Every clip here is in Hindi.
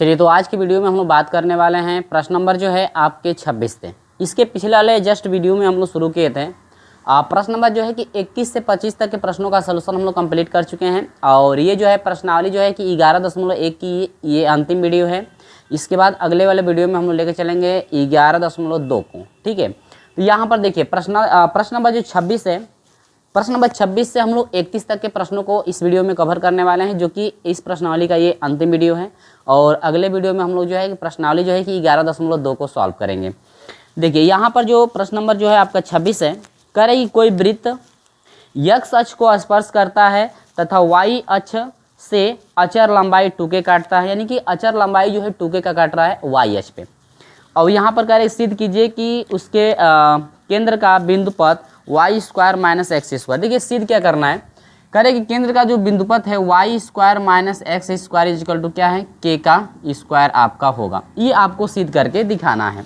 चलिए, तो आज की वीडियो में हम लोग बात करने वाले हैं प्रश्न नंबर जो है आपके 26 थे। इसके पिछले वाले जस्ट वीडियो में हम लोग शुरू किए थे। प्रश्न नंबर जो है कि 21 से 25 तक के प्रश्नों का सलूशन हम लोग कंप्लीट कर चुके हैं। और ये जो है प्रश्नावली जो है कि 11.1 की ये अंतिम वीडियो है। इसके बाद अगले वाले वीडियो में हम लोग लेकर चलेंगे 11.2 को। ठीक है, तो यहाँ पर देखिए प्रश्न नंबर जो 26 है, प्रश्न नंबर 26 से हम लोग 31 तक के प्रश्नों को इस वीडियो में कवर करने वाले हैं, जो कि इस प्रश्नावली का ये अंतिम वीडियो है। और अगले वीडियो में हम लोग जो है कि प्रश्नावली जो है कि 11.2 को सॉल्व करेंगे। देखिए यहाँ पर जो प्रश्न नंबर जो है आपका 26 है, कह रहे कि कोई वृत्त x अक्ष को स्पर्श करता है तथा y अक्ष से अचर लंबाई 2k काटता है, यानी कि अचर लंबाई जो है 2k का काट रहा है y अक्ष पे। और यहाँ पर कह रहे सिद्ध कीजिए कि उसके केंद्र का बिंदुपथ y square minus x square. देखिए सिद्ध क्या करना है, कह रहे कि केंद्र का जो बिंदुपथ है y square minus x square equal to क्या है, k का स्क्वायर आपका होगा। ये आपको सिद्ध करके दिखाना है,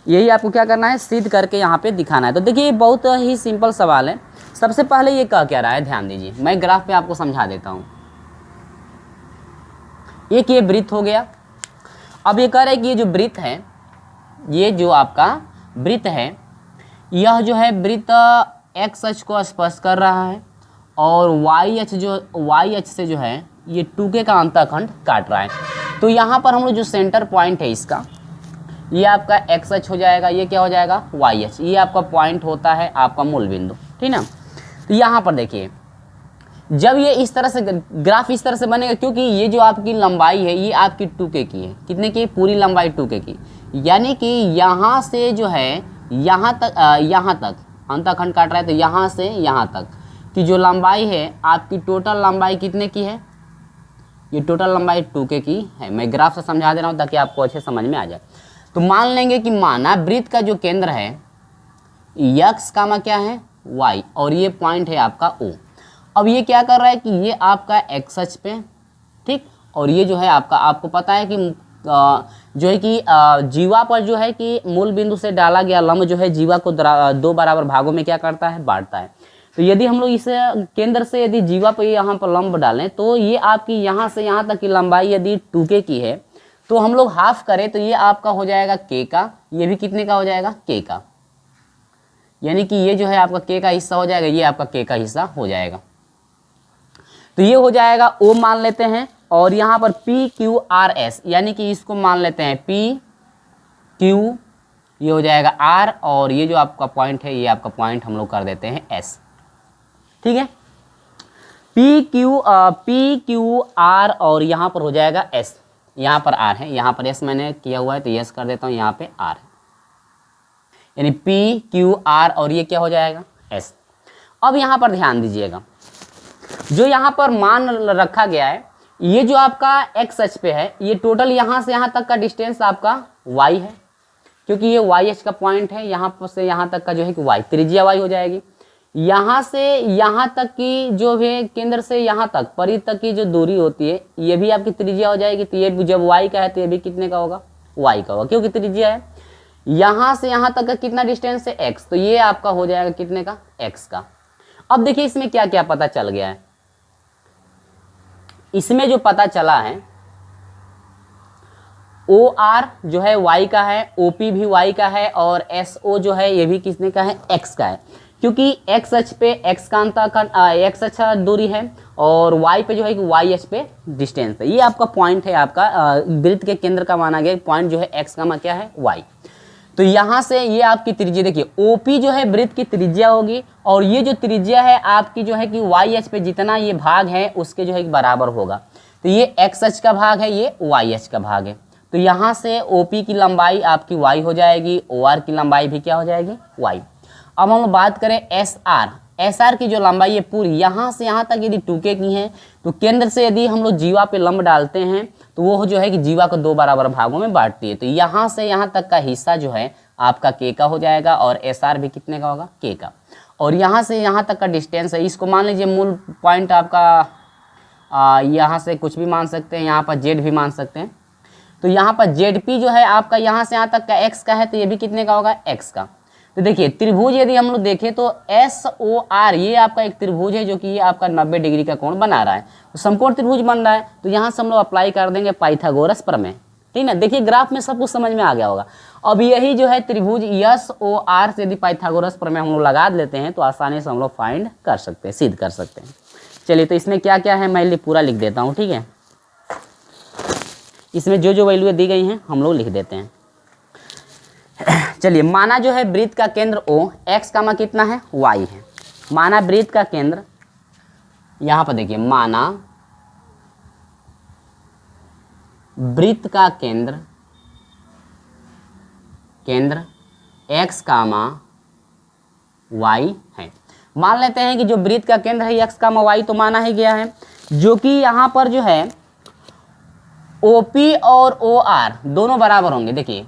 यही आपको क्या करना है, सिद्ध करके यहाँ पे दिखाना है। तो देखिए ये बहुत ही सिंपल सवाल है। सबसे पहले ये क्या रहा है, ध्यान दीजिए, मैं ग्राफ पे आपको समझा देता हूँ। एक ये वृत्त हो गया। अब ये कह रहे हैं कि ये जो वृत्त है, ये जो आपका वृत्त है, यह जो है वृत्त x अक्ष को स्पर्श कर रहा है और y अक्ष से जो है ये 2k का अंतःखंड काट रहा है। तो यहाँ पर हम लोग जो सेंटर पॉइंट है इसका, ये आपका x अक्ष हो जाएगा, ये क्या हो जाएगा, y अक्ष। ये आपका पॉइंट होता है आपका मूल बिंदु, ठीक ना। तो यहाँ पर देखिए जब ये इस तरह से ग्राफ इस तरह से बनेगा, क्योंकि ये जो आपकी लंबाई है ये आपकी 2k की है। कितने की, पूरी लंबाई 2k की, यानी कि यहाँ से जो है यहाँ तक अंतःखंड काट रहा है। तो यहाँ से यहाँ तक की जो लंबाई है आपकी, टोटल लंबाई कितने की है, ये टोटल लंबाई 2k की है। मैं ग्राफ से समझा दे रहा हूँ ताकि आपको अच्छे समझ में आ जाए। तो मान लेंगे कि माना वृत्त का जो केंद्र है x कामा क्या है, y, और ये पॉइंट है आपका O। अब ये क्या कर रहा है कि ये आपका x अक्ष पे, ठीक, और ये जो है आपका, आपको पता है कि जो है कि जीवा पर जो है कि मूल बिंदु से डाला गया लंब जो है जीवा को 2 बराबर भागों में क्या करता है, बांटता है। तो यदि हम लोग इस केंद्र से यदि जीवा पर यहाँ पर लंब डालें, तो ये आपकी यहाँ से यहाँ तक की लंबाई यदि 2k की है, तो हम लोग हाफ करें तो ये आपका हो जाएगा k का, ये भी कितने का हो जाएगा, k का, यानी कि ये जो है आपका k का हिस्सा हो जाएगा, ये आपका k का हिस्सा हो जाएगा। तो ये हो जाएगा O मान लेते हैं, और यहाँ पर PQRS, यानी कि इसको मान लेते हैं PQ, ये हो जाएगा R, और ये जो आपका पॉइंट है ये आपका पॉइंट हम लोग कर देते हैं S, ठीक है। PQR और यहाँ पर हो जाएगा S, यहाँ पर R है, यहाँ पर S मैंने किया हुआ है तो S कर देता हूँ, यहाँ पे R, यानी PQR और ये क्या हो जाएगा, S। अब यहाँ पर ध्यान दीजिएगा, जो यहाँ पर मान रखा गया है, ये जो आपका x अक्ष पे है, ये टोटल यहाँ से यहाँ तक का डिस्टेंस आपका y है, क्योंकि ये y अक्ष का पॉइंट है। यहाँ पर से यहाँ तक का जो है कि y, त्रिज्या y हो जाएगी। यहाँ से यहाँ तक की जो है केंद्र से यहाँ तक परिधि तक की जो दूरी होती है, ये भी आपकी त्रिज्या हो जाएगी। तो ये जब y का है तो ये भी कितने का होगा, y का होगा, क्योंकि त्रिज्या है। यहाँ से यहाँ तक का कितना डिस्टेंस है, x, तो ये आपका हो जाएगा कितने का, x का। अब देखिए इसमें क्या क्या पता चल गया है। इसमें जो पता चला है, OR जो है y का है, OP भी y का है, और SO जो है ये भी किसने का है, x का है। क्योंकि x अक्ष पे x का अंतःखंड x अक्ष दूरी है, और y पे जो है कि y अक्ष पे डिस्टेंस है। ये आपका पॉइंट है, आपका वृत्त के केंद्र का माना गया पॉइंट जो है x का क्या है, y। तो यहाँ से ये आपकी त्रिज्या, देखिए OP जो है वृत्त की त्रिज्या होगी, और ये जो त्रिज्या है आपकी जो है कि y अक्ष पे जितना ये भाग है उसके जो है बराबर होगा। तो ये x अक्ष का भाग है, ये y अक्ष का भाग है। तो यहाँ से OP की लंबाई आपकी y हो जाएगी, OR की लंबाई भी क्या हो जाएगी, y। अब हम बात करें SR की जो लंबाई है पूरी यहाँ से यहाँ तक यदि 2k की है, तो केंद्र से यदि हम लोग जीवा पे लंब डालते हैं तो वो जो है कि जीवा को 2 बराबर भागों में बांटती है। तो यहाँ से यहाँ तक का हिस्सा जो है आपका k का हो जाएगा, और SR भी कितने का होगा, k का। और यहाँ से यहाँ तक का डिस्टेंस है, इसको मान लीजिए मूल पॉइंट आपका, यहाँ से कुछ भी मान सकते हैं, यहाँ पर Z भी मान सकते हैं। तो यहाँ पर ZP जो है आपका यहाँ से यहाँ तक का x का है, तो ये भी कितने का होगा, x का। तो देखिए त्रिभुज यदि हम लोग देखें तो SOR ये आपका एक त्रिभुज है जो कि ये आपका 90 डिग्री का कोण बना रहा है, तो समकोण त्रिभुज बन रहा है। तो यहाँ से हम लोग अप्लाई कर देंगे पाइथागोरस प्रमेय, ठीक ना। देखिए ग्राफ में सब कुछ समझ में आ गया होगा। अब यही जो है त्रिभुज SOR से यदि पाइथागोरस प्रमेय हम लोग लगा लेते हैं तो आसानी से हम लोग फाइंड कर सकते हैं, सिद्ध कर सकते हैं। चलिए तो इसमें क्या क्या है मैं पूरा लिख देता हूँ, ठीक है। इसमें जो जो वैल्यू दी गई हैं हम लोग लिख देते हैं। चलिए माना जो है वृत्त का केंद्र O, x का मान कितना है y है। माना वृत्त का केंद्र, यहाँ पर देखिए माना वृत्त का केंद्र x का मान y है। मान लेते हैं कि जो वृत्त का केंद्र है x का मान y तो माना ही गया है, जो कि यहाँ पर जो है OP और OR दोनों बराबर होंगे। देखिए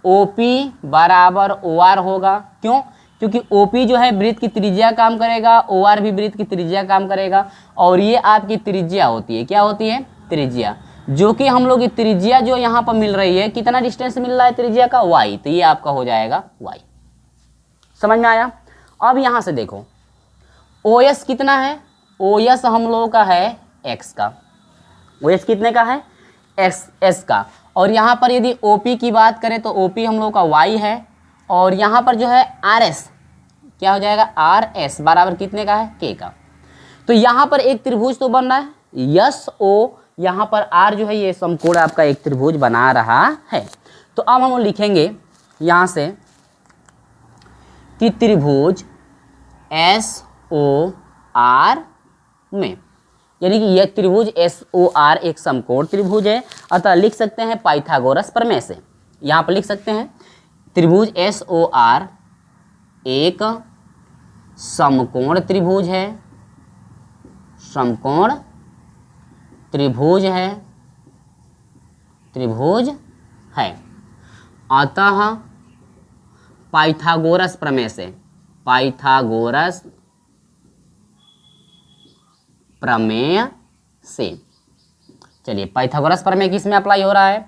OP बराबर OR होगा, क्यों? क्योंकि OP जो है वृत्त की त्रिज्या काम करेगा, OR भी वृत्त की त्रिज्या काम करेगा, और ये आपकी त्रिज्या होती है, क्या होती है? त्रिज्या, जो कि हम लोग की त्रिज्या जो यहाँ पर मिल रही है, कितना डिस्टेंस मिल रहा है त्रिज्या का? y, तो ये आपका हो जाएगा y। समझ में आया? अब यहाँ से देखो OS कितना है? OS हम लोगों का है x का, OS कितने का है? s का। और यहाँ पर यदि OP की बात करें तो OP हम लोगों का y है, और यहाँ पर जो है RS क्या हो जाएगा? RS बराबर कितने का है? k का। तो यहाँ पर एक त्रिभुज तो बन रहा है SO, यहाँ पर R जो है ये समकोण आपका एक त्रिभुज बना रहा है। तो अब हम लिखेंगे यहाँ से कि त्रिभुज SOR में, यानी कि यह त्रिभुज SOR एक समकोण त्रिभुज है, अतः लिख सकते हैं पाइथागोरस प्रमेय से। यहाँ पर लिख सकते हैं त्रिभुज SOR एक समकोण त्रिभुज है, समकोण त्रिभुज है, अतः पाइथागोरस प्रमेय से, पाइथागोरस प्रमेय से, चलिए पाइथागोरस प्रमेय किस में अप्लाई हो रहा है?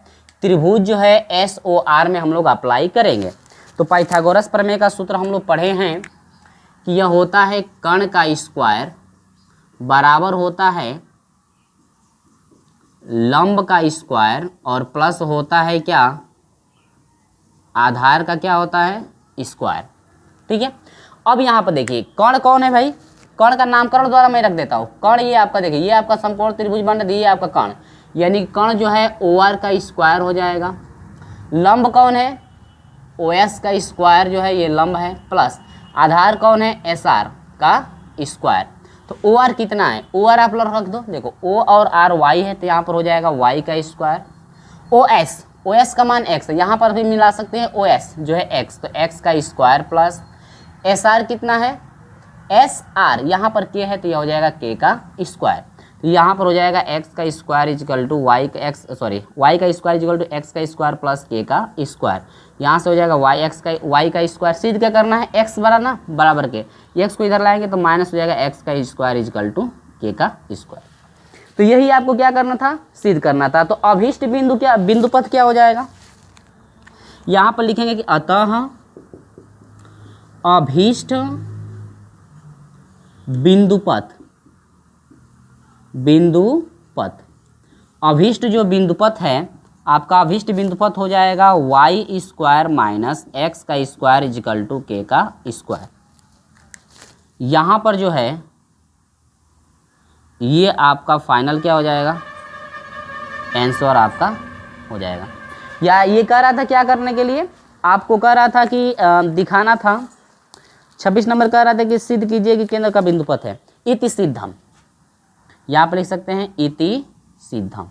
त्रिभुज जो है SOR में हम लोग अप्लाई करेंगे। तो पाइथागोरस प्रमेय का सूत्र हम लोग पढ़े हैं कि यह होता है कर्ण का स्क्वायर बराबर होता है लंब का स्क्वायर, और प्लस होता है क्या? आधार का क्या होता है? स्क्वायर, ठीक है। अब यहाँ पर देखिए कर्ण कौन है भाई? कर्ण का नामकरण द्वारा मैं रख देता हूँ। कर्ण ये आपका देखिए, ये आपका समकोण त्रिभुज बन रहा है, ये आपका कर्ण, यानी कर्ण जो है OR का स्क्वायर हो जाएगा। लंब कौन है? OS का स्क्वायर जो है ये लंब है, प्लस आधार कौन है? SR का स्क्वायर। तो OR कितना है? OR आप लोग रख दो, देखो O और R Y है, तो यहाँ पर हो जाएगा Y का स्क्वायर। OS का मान x है, यहाँ पर भी मिला सकते हैं OS जो है x, तो x का स्क्वायर प्लस SR कितना है? SR यहाँ पर k है, तो यह हो जाएगा k का स्क्वायर। तो यहाँ पर हो जाएगा x का स्क्वायर इजकल टू y का स्क्वायर इजकल टू x का स्क्वायर प्लस k का स्क्वायर। यहाँ से हो जाएगा y का स्क्वायर, सिद्ध क्या करना है? x बराबर के, x को इधर लाएंगे तो माइनस हो जाएगा x का स्क्वायर इजकल टू k का स्क्वायर। तो यही आपको क्या करना था? सिद्ध करना था। तो अभीष्ट बिंदु क्या, बिंदु पथ क्या हो जाएगा? यहाँ पर लिखेंगे कि अतः अभीष्ट बिंदु पथ, अभीष्ट जो बिंदु पथ है आपका, अभीष्ट बिंदु पथ हो जाएगा y स्क्वायर माइनस x का स्क्वायर इजिकल टू k का स्क्वायर। यहाँ पर जो है ये आपका फाइनल क्या हो जाएगा? आंसर आपका हो जाएगा। या ये कह रहा था क्या करने के लिए? आपको कह रहा था कि दिखाना था, 26 नंबर कह रहा था कि सिद्ध कीजिए कि केंद्र का बिंदु पथ है इति सिद्धम। यहाँ पर लिख सकते हैं इति सिद्धम,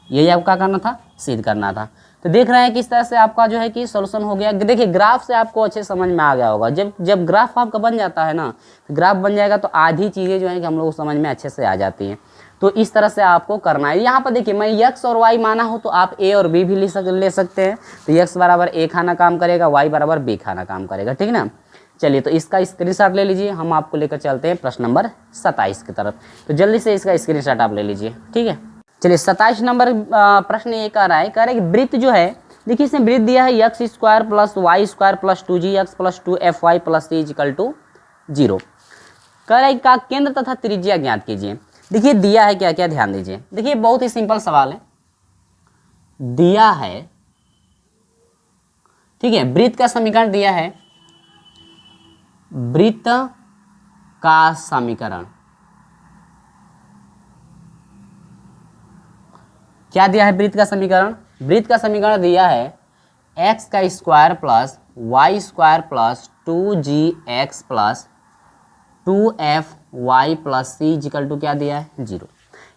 यही आपको क्या करना था? सिद्ध करना था। तो देख रहे हैं किस तरह से आपका जो है कि सॉल्यूशन हो गया। देखिए ग्राफ से आपको अच्छे समझ में आ गया होगा। जब ग्राफ आपका बन जाता है ना, तो ग्राफ बन जाएगा तो आधी चीज़ें जो है कि हम लोग को समझ में अच्छे से आ जाती हैं। तो इस तरह से आपको करना है। यहाँ पर देखिए मैं x और y माना हो तो आप a और b भी ले सकते हैं। तो x बराबर a खाना काम करेगा, y बराबर b खाना काम करेगा, ठीक ना। चलिए तो इसका स्क्रीनशॉट ले लीजिए, हम आपको लेकर चलते हैं प्रश्न नंबर 27 की तरफ। तो जल्दी से इसका स्क्रीनशॉट आप ले लीजिए, ठीक है। चलिए 27 नंबर प्रश्न ये कह रहा है कि वृत्त जो है देखिए इसमें वृत्त दिया है x square plus y square plus 2gx plus 2fy plus c is equal to 0। कह रहा है का केंद्र तथा त्रिज्या ज्ञात कीजिए। देखिए दिया है क्या क्या, ध्यान दीजिए। देखिए बहुत ही सिंपल सवाल है, दिया है, ठीक है, वृत्त का समीकरण दिया है, वृत्त का समीकरण क्या दिया है, वृत्त का समीकरण, वृत्त का समीकरण दिया है एक्स का square plus y square plus 2gx plus 2fy plus c is equal to क्या दिया है 0।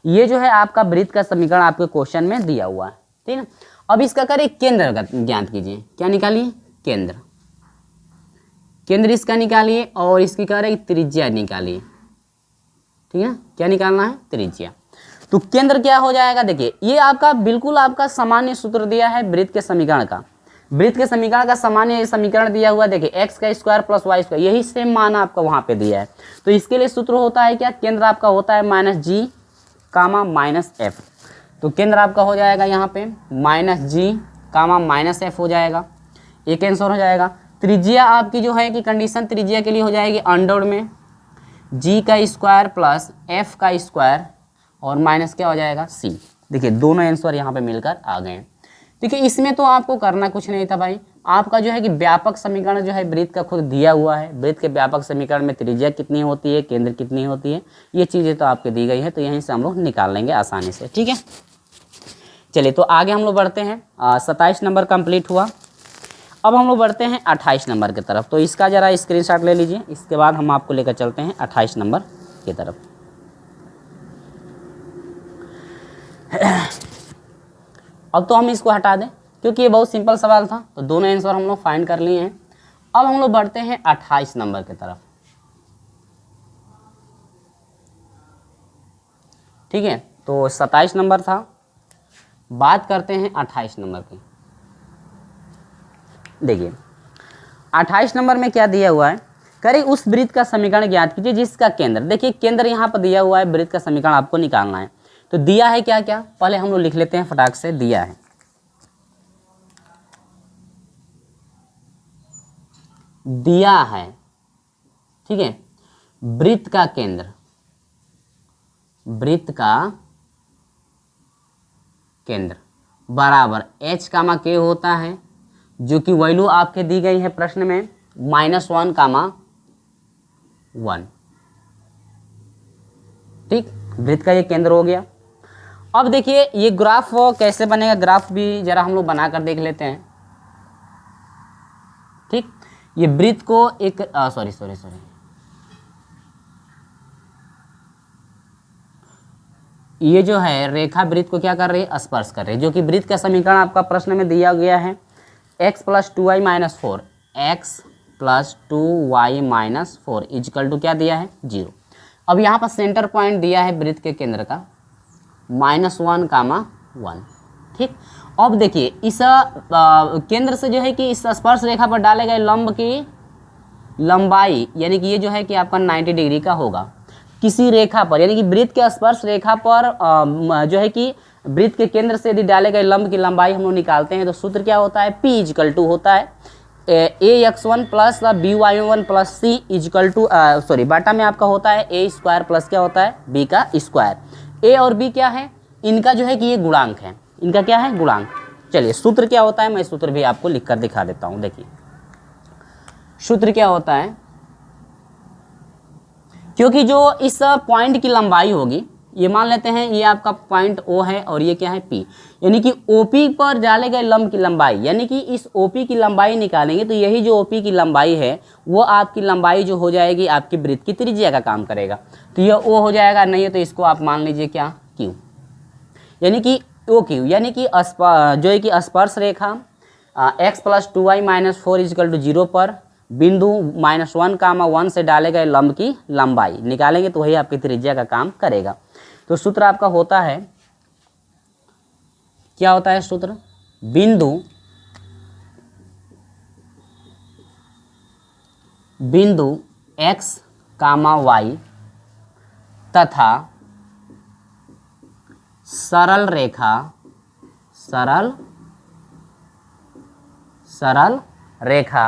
ये जो है आपका वृत्त का समीकरण आपके क्वेश्चन में दिया हुआ है, ठीक है। अब इसका करें केंद्र ज्ञात कीजिए। क्या निकालिए, केंद्र, केंद्र इसका निकालिए और इसकी कह रहे त्रिज्या निकालिए, ठीक है। क्या निकालना है, त्रिज्या। तो केंद्र क्या हो जाएगा, देखिए ये आपका बिल्कुल आपका सामान्य सूत्र दिया है वृत्त के समीकरण का, वृत्त के समीकरण का सामान्य समीकरण दिया हुआ, देखिए एक्स का स्क्वायर प्लस वाई स्क्वायर, यही सेम मान आपका वहां पे दिया है। तो इसके लिए सूत्र होता है क्या, केंद्र आपका होता है -g, -f। तो केंद्र आपका हो जाएगा यहाँ पे -g, -f हो जाएगा, एक आंसर हो जाएगा। त्रिज्या आपकी जो है कि कंडीशन त्रिज्या के लिए हो जाएगी अंडर में g का स्क्वायर प्लस f का स्क्वायर और माइनस क्या हो जाएगा c। देखिए दोनों आंसर यहाँ पे मिलकर आ गए हैं। देखिए इसमें तो आपको करना कुछ नहीं था भाई, आपका जो है कि व्यापक समीकरण जो है वृत्त का खुद दिया हुआ है, वृत्त के व्यापक समीकरण में त्रिज्या कितनी होती है, केंद्र कितनी होती है, ये चीज़ें तो आपके दी गई है, तो यहीं से हम लोग निकाल लेंगे आसानी से, ठीक है। चलिए तो आगे हम लोग बढ़ते हैं। 27 नंबर कंप्लीट हुआ। अब हम लोग बढ़ते हैं 28 नंबर की तरफ। तो इसका ज़रा स्क्रीनशॉट ले लीजिए, इसके बाद हम आपको लेकर चलते हैं 28 नंबर की तरफ। अब तो हम इसको हटा दें क्योंकि ये बहुत सिंपल सवाल था, तो दोनों आंसर हम लोग फाइंड कर लिए हैं। अब हम लोग बढ़ते हैं 28 नंबर की तरफ, ठीक है। तो 27 नंबर था, बात करते हैं 28 नंबर की। देखिए 28 नंबर में क्या दिया हुआ है, करें उस वृत्त का समीकरण ज्ञात कीजिए जिसका केंद्र, देखिए केंद्र यहाँ पर दिया हुआ है, वृत्त का समीकरण आपको निकालना है। तो दिया है क्या क्या, पहले हम लोग लिख लेते हैं फटाक से। दिया है, दिया है, ठीक है, वृत्त का केंद्र, वृत्त का केंद्र बराबर h कामा k होता है, जो कि वैल्यू आपके दी गई है प्रश्न में -1 कामा 1, ठीक। वृत्त का ये केंद्र हो गया। अब देखिए ये ग्राफ कैसे बनेगा, ग्राफ भी जरा हम लोग बनाकर देख लेते हैं, ठीक। ये वृत्त को एक सॉरी ये जो है रेखा वृत्त को क्या कर रही है, स्पर्श कर रही है, जो कि वृत्त का समीकरण आपका प्रश्न में दिया गया है x + 2y - 4, x + 2y - 4 is equal to क्या दिया है 0। अब यहाँ पर सेंटर पॉइंट दिया है वृत्त के केंद्र का -1 कामा 1, ठीक। अब देखिए इस केंद्र से जो है कि इस स्पर्श रेखा पर डाले गए लंब की लंबाई, यानी कि ये जो है कि आपका 90 डिग्री का होगा किसी रेखा पर, यानी कि वृत्त के स्पर्श रेखा पर जो है कि वृत्त के केंद्र से यदि डाले गए लंब की लंबाई हम लोग निकालते हैं तो सूत्र क्या होता है, P इजिकल टू होता है ax1 plus by1 plus c is equal to बाटा में आपका होता है a स्क्वायर प्लस क्या होता है b का स्क्वायर। a और b क्या है, इनका जो है कि ये गुणांक है, इनका क्या है गुणांक। चलिए सूत्र क्या होता है, मैं सूत्र भी आपको लिख कर दिखा देता हूँ। देखिए सूत्र क्या होता है, क्योंकि जो इस पॉइंट की लंबाई होगी, ये मान लेते हैं ये आपका पॉइंट O है और ये क्या है P, यानी कि OP पर डाले गए लंब की लंबाई, यानी कि इस OP की लंबाई निकालेंगे तो यही जो OP की लंबाई है वो आपकी लंबाई जो हो जाएगी आपकी वृत्त की त्रिज्या का काम करेगा। तो यह O हो जाएगा, नहीं है तो इसको आप मान लीजिए क्या Q, यानी कि OQ, यानी कि जो है कि स्पर्श रेखा x + 2y - 4 इजिकल टू 0 पर बिंदु -1 कामा 1 से डाले गए लंब की लंबाई निकालेंगे तो वही आपकी त्रिज्या का काम करेगा। तो सूत्र आपका होता है, क्या होता है सूत्र, बिंदु x कामा y तथा सरल सरल रेखा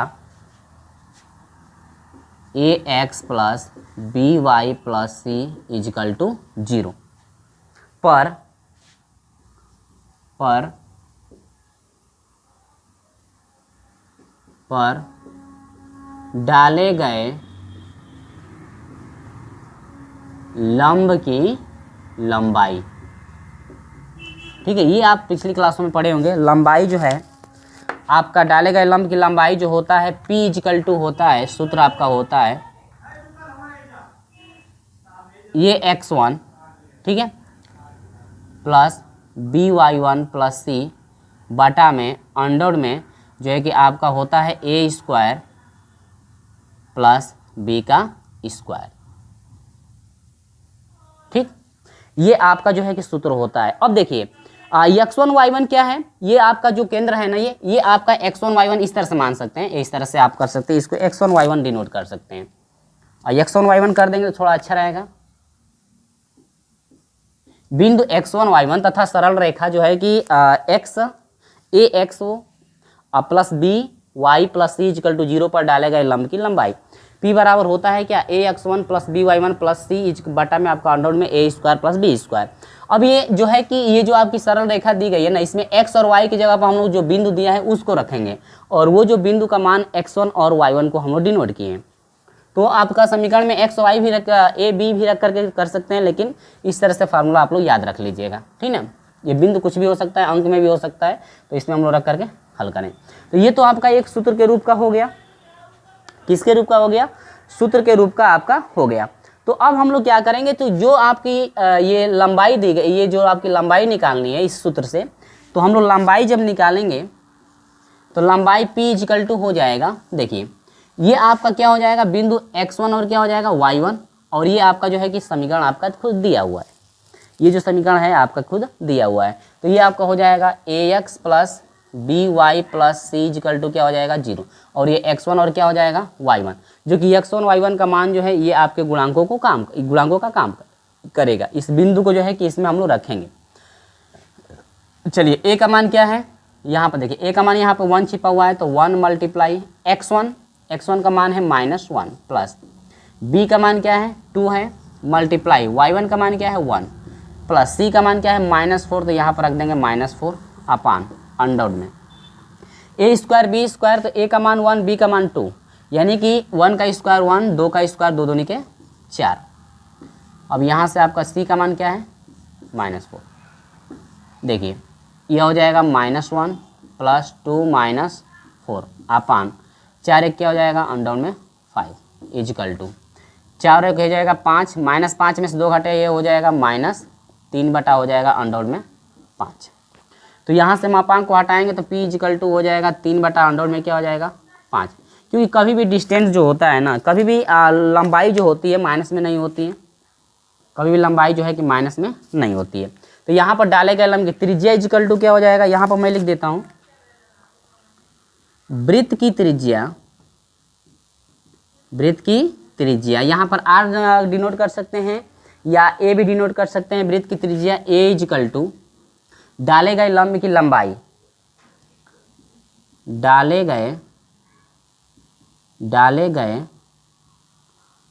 ax plus by plus c is equal to 0 पर डाले गए लंब की लंबाई। ठीक है, ये आप पिछली क्लासों में पढ़े होंगे। लंबाई जो है आपका, डाले गए लंब की लंबाई जो होता है P इजिकल टू होता है, सूत्र आपका होता है ये x1, ठीक है, प्लस by1 प्लस c बटा में अंडर में जो है कि आपका होता है a स्क्वायर प्लस b का स्क्वायर। ठीक, ये आपका जो है कि सूत्र होता है। अब देखिए x1 y1 क्या है, ये आपका जो केंद्र है ना, ये आपका x1 y1 इस तरह से मान सकते हैं, इस तरह से आप कर सकते हैं, इसको x1 y1 डिनोट कर सकते हैं। और x1 y1 कर देंगे तो थोड़ा अच्छा रहेगा। बिंदु x1 y1 तथा सरल रेखा जो है कि ax plus b y plus c is equal to 0 पर डाले गए लंब की लंबाई। P बराबर होता है क्या, ax1 प्लस by1 प्लस सी बटा में आपका अंडर में a square plus b square. अब ये जो है कि ये जो आपकी सरल रेखा दी गई है ना, इसमें x और y की जगह पर हम लोग जो बिंदु दिया है उसको रखेंगे, और वो जो बिंदु का मान x1 और y1 को हम लोग डिनोट किए हैं। तो आपका समीकरण में x y भी रख, a b भी रख करके कर सकते हैं, लेकिन इस तरह से फार्मूला आप लोग याद रख लीजिएगा। ठीक है, ये बिंदु कुछ भी हो सकता है, अंक में भी हो सकता है, तो इसमें हम लोग रख करके हल करें। तो ये तो आपका एक सूत्र के रूप का हो गया। किसके रूप का हो गया, सूत्र के रूप का आपका हो गया। तो अब हम लोग क्या करेंगे, तो जो आपकी ये लंबाई दी गई, ये जो आपकी लंबाई निकालनी है इस सूत्र से, तो हम लोग लंबाई जब निकालेंगे तो लंबाई p इजिकल टू हो जाएगा, देखिए ये आपका क्या हो जाएगा, बिंदु x1 और क्या हो जाएगा y1, और ये आपका जो है कि समीकरण आपका खुद दिया हुआ है, ये जो समीकरण है आपका खुद दिया हुआ है। तो ये आपका हो जाएगा ax plus by plus c is equal to क्या हो जाएगा 0, और ये x1 और क्या हो जाएगा y1, जो कि x1 y1 का मान जो है ये आपके गुणांकों का काम करेगा। इस बिंदु को जो है कि इसमें हम लोग रखेंगे। चलिए a का मान क्या है, यहाँ पर देखिए a का मान यहाँ पर 1 छिपा हुआ है, तो 1 मल्टीप्लाई x1 का मान है -1 प्लस b का मान क्या है 2 है, मल्टीप्लाई y1 का मान क्या है 1 प्लस c का मान क्या है -4, तो यहाँ पर रख देंगे -4 अपान अंडर में a स्क्वायर b स्क्वायर, तो a का मान 1 b का मान 2, यानी कि 1 का स्क्वायर 1, 2 का स्क्वायर 2 दूनी के 4। अब यहाँ से आपका c का मान क्या है -4। देखिए यह हो जाएगा -1 प्लस 2 -4 अपान 4 एक क्या हो जाएगा अंडर में 5 इजिकल टू 4 एक हो जाएगा 5, -5 में से 2 घटे ये हो जाएगा -3 बटा हो जाएगा अंडर में 5। तो यहाँ से मापांक को हटाएंगे तो p इजिकल टू हो जाएगा 3 बटा अंडर में क्या हो जाएगा 5, क्योंकि कभी भी डिस्टेंस जो होता है ना, कभी भी लंबाई जो होती है माइनस में नहीं होती है, कभी भी लंबाई जो है कि माइनस में नहीं होती है। तो यहाँ पर डाले गए लंब की त्रिज्या इजिकल टू क्या हो जाएगा, यहाँ पर मैं लिख देता हूँ वृत्त की त्रिज्या, यहाँ पर r डिनोट कर सकते हैं या a भी डिनोट कर सकते हैं। वृत्त की त्रिज्या a इजिकल टू डाले गए लंब की लंबाई, डाले गए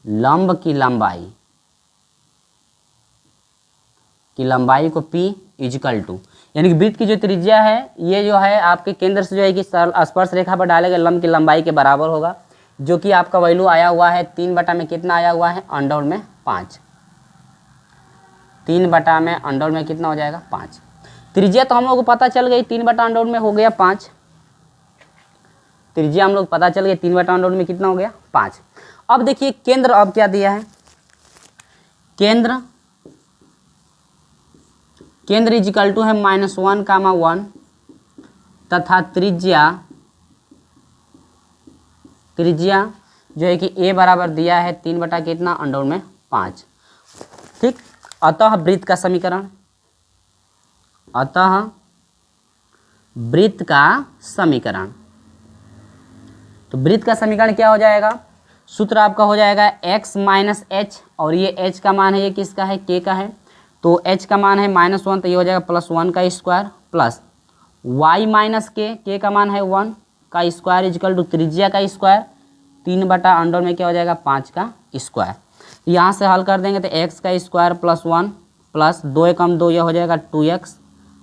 लंब की लंबाई को p इजिकल टू, यानी कि वृत्त की जो त्रिज्या है ये जो है आपके केंद्र से जो है कि स्पर्श रेखा पर डाले गए लंब की लंबाई के बराबर होगा, जो कि आपका वैल्यू आया हुआ है 3 बटा में कितना आया हुआ है अंडर में 5, 3 बटा में अंडर में कितना हो जाएगा 5। त्रिज्या तो हम लोग को पता चल गई, 3 बटा अंडर में हो गया 5, त्रिज्या हम लोग पता चल गई, 3 बटा अंडर में कितना हो गया 5। अब देखिए केंद्र अब क्या दिया है, केंद्र इजिकल टू है -1, तथा त्रिज्या जो है कि a बराबर दिया है 3 बटा कितना अंडर में 5। ठीक, अतः वृत्त का समीकरण, तो वृत्त का समीकरण क्या हो जाएगा, सूत्र आपका हो जाएगा x माइनस एच, और ये h का मान है ये किसका है k का है, तो h का मान है -1, तो ये हो जाएगा +1 का square plus y minus k का मान है 1 का स्क्वायर इजकल टू त्रिज्या का स्क्वायर 3/अंडर में क्या हो जाएगा 5 का स्क्वायर। यहाँ से हल कर देंगे तो x का स्क्वायर प्लस 1 प्लस 2 एकम 2 यह हो जाएगा 2x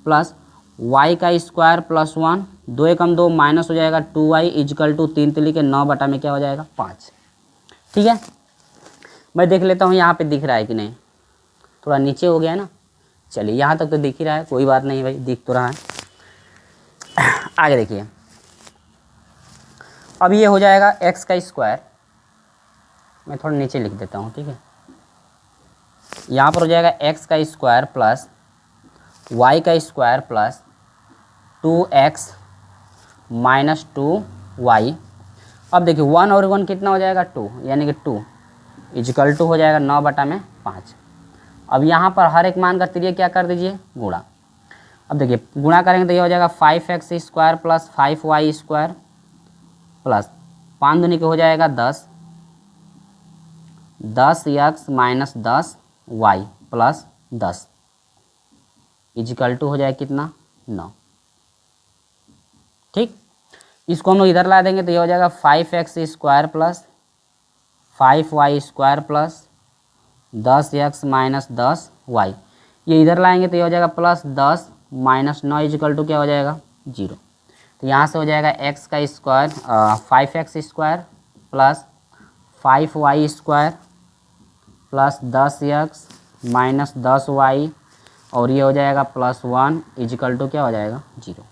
प्लस y का स्क्वायर प्लस 1 2 एकम 2 माइनस हो जाएगा 2y इजकल टू 3 3 के 9 में क्या हो जाएगा 5। ठीक है, मैं देख लेता हूँ यहाँ पे दिख रहा है कि नहीं, थोड़ा नीचे हो गया है ना। चलिए यहाँ तक तो दिख ही रहा है, कोई बात नहीं भाई, दिख तो रहा है। आगे देखिए, अब ये हो जाएगा x का स्क्वायर, मैं थोड़ा नीचे लिख देता हूँ। ठीक है, यहाँ पर हो जाएगा x का स्क्वायर प्लस y का square plus 2x minus 2y। अब देखिए 1 और 1 कितना हो जाएगा 2, यानी कि 2 इजकल टू हो जाएगा 9/5। अब यहाँ पर हर एक मान का त्रिज्या क्या कर दीजिए गुणा। अब देखिए गुणा करेंगे तो ये हो जाएगा 5x square plus 5y square plus 5 दूनी के हो जाएगा 10x minus 10y plus 10 is equal to हो जाएगा कितना 9। ठीक, इसको हम लोग इधर ला देंगे तो ये हो जाएगा 5x square plus 5y square plus 10x minus 10y। ये इधर लाएंगे तो ये हो जाएगा प्लस 10 माइनस 9 इजकल टू क्या हो जाएगा 0। तो यहाँ से हो जाएगा x का square 5x square plus 5y square plus 10x minus 10y और ये हो जाएगा प्लस 1 इजकल टू क्या हो जाएगा 0।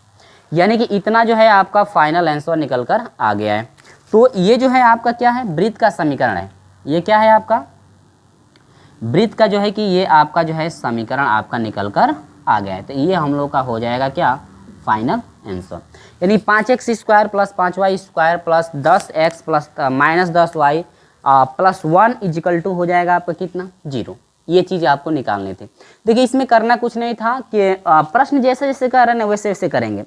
यानी कि इतना जो है आपका फाइनल आंसर निकल कर आ गया है। तो ये जो है आपका क्या है वृत्त का समीकरण है। ये क्या है आपका वृत्त का जो है कि ये आपका जो है समीकरण आपका निकल कर आ गया है। तो ये हम लोग का हो जाएगा क्या फाइनल आंसर, यानी 5x square plus 5y square plus 10x plus minus 10y plus 1 equal to हो जाएगा आपका कितना 0। ये चीज़ आपको निकालनी थी। देखिए इसमें करना कुछ नहीं था कि प्रश्न जैसे जैसे कर रहे हैं वैसे वैसे करेंगे।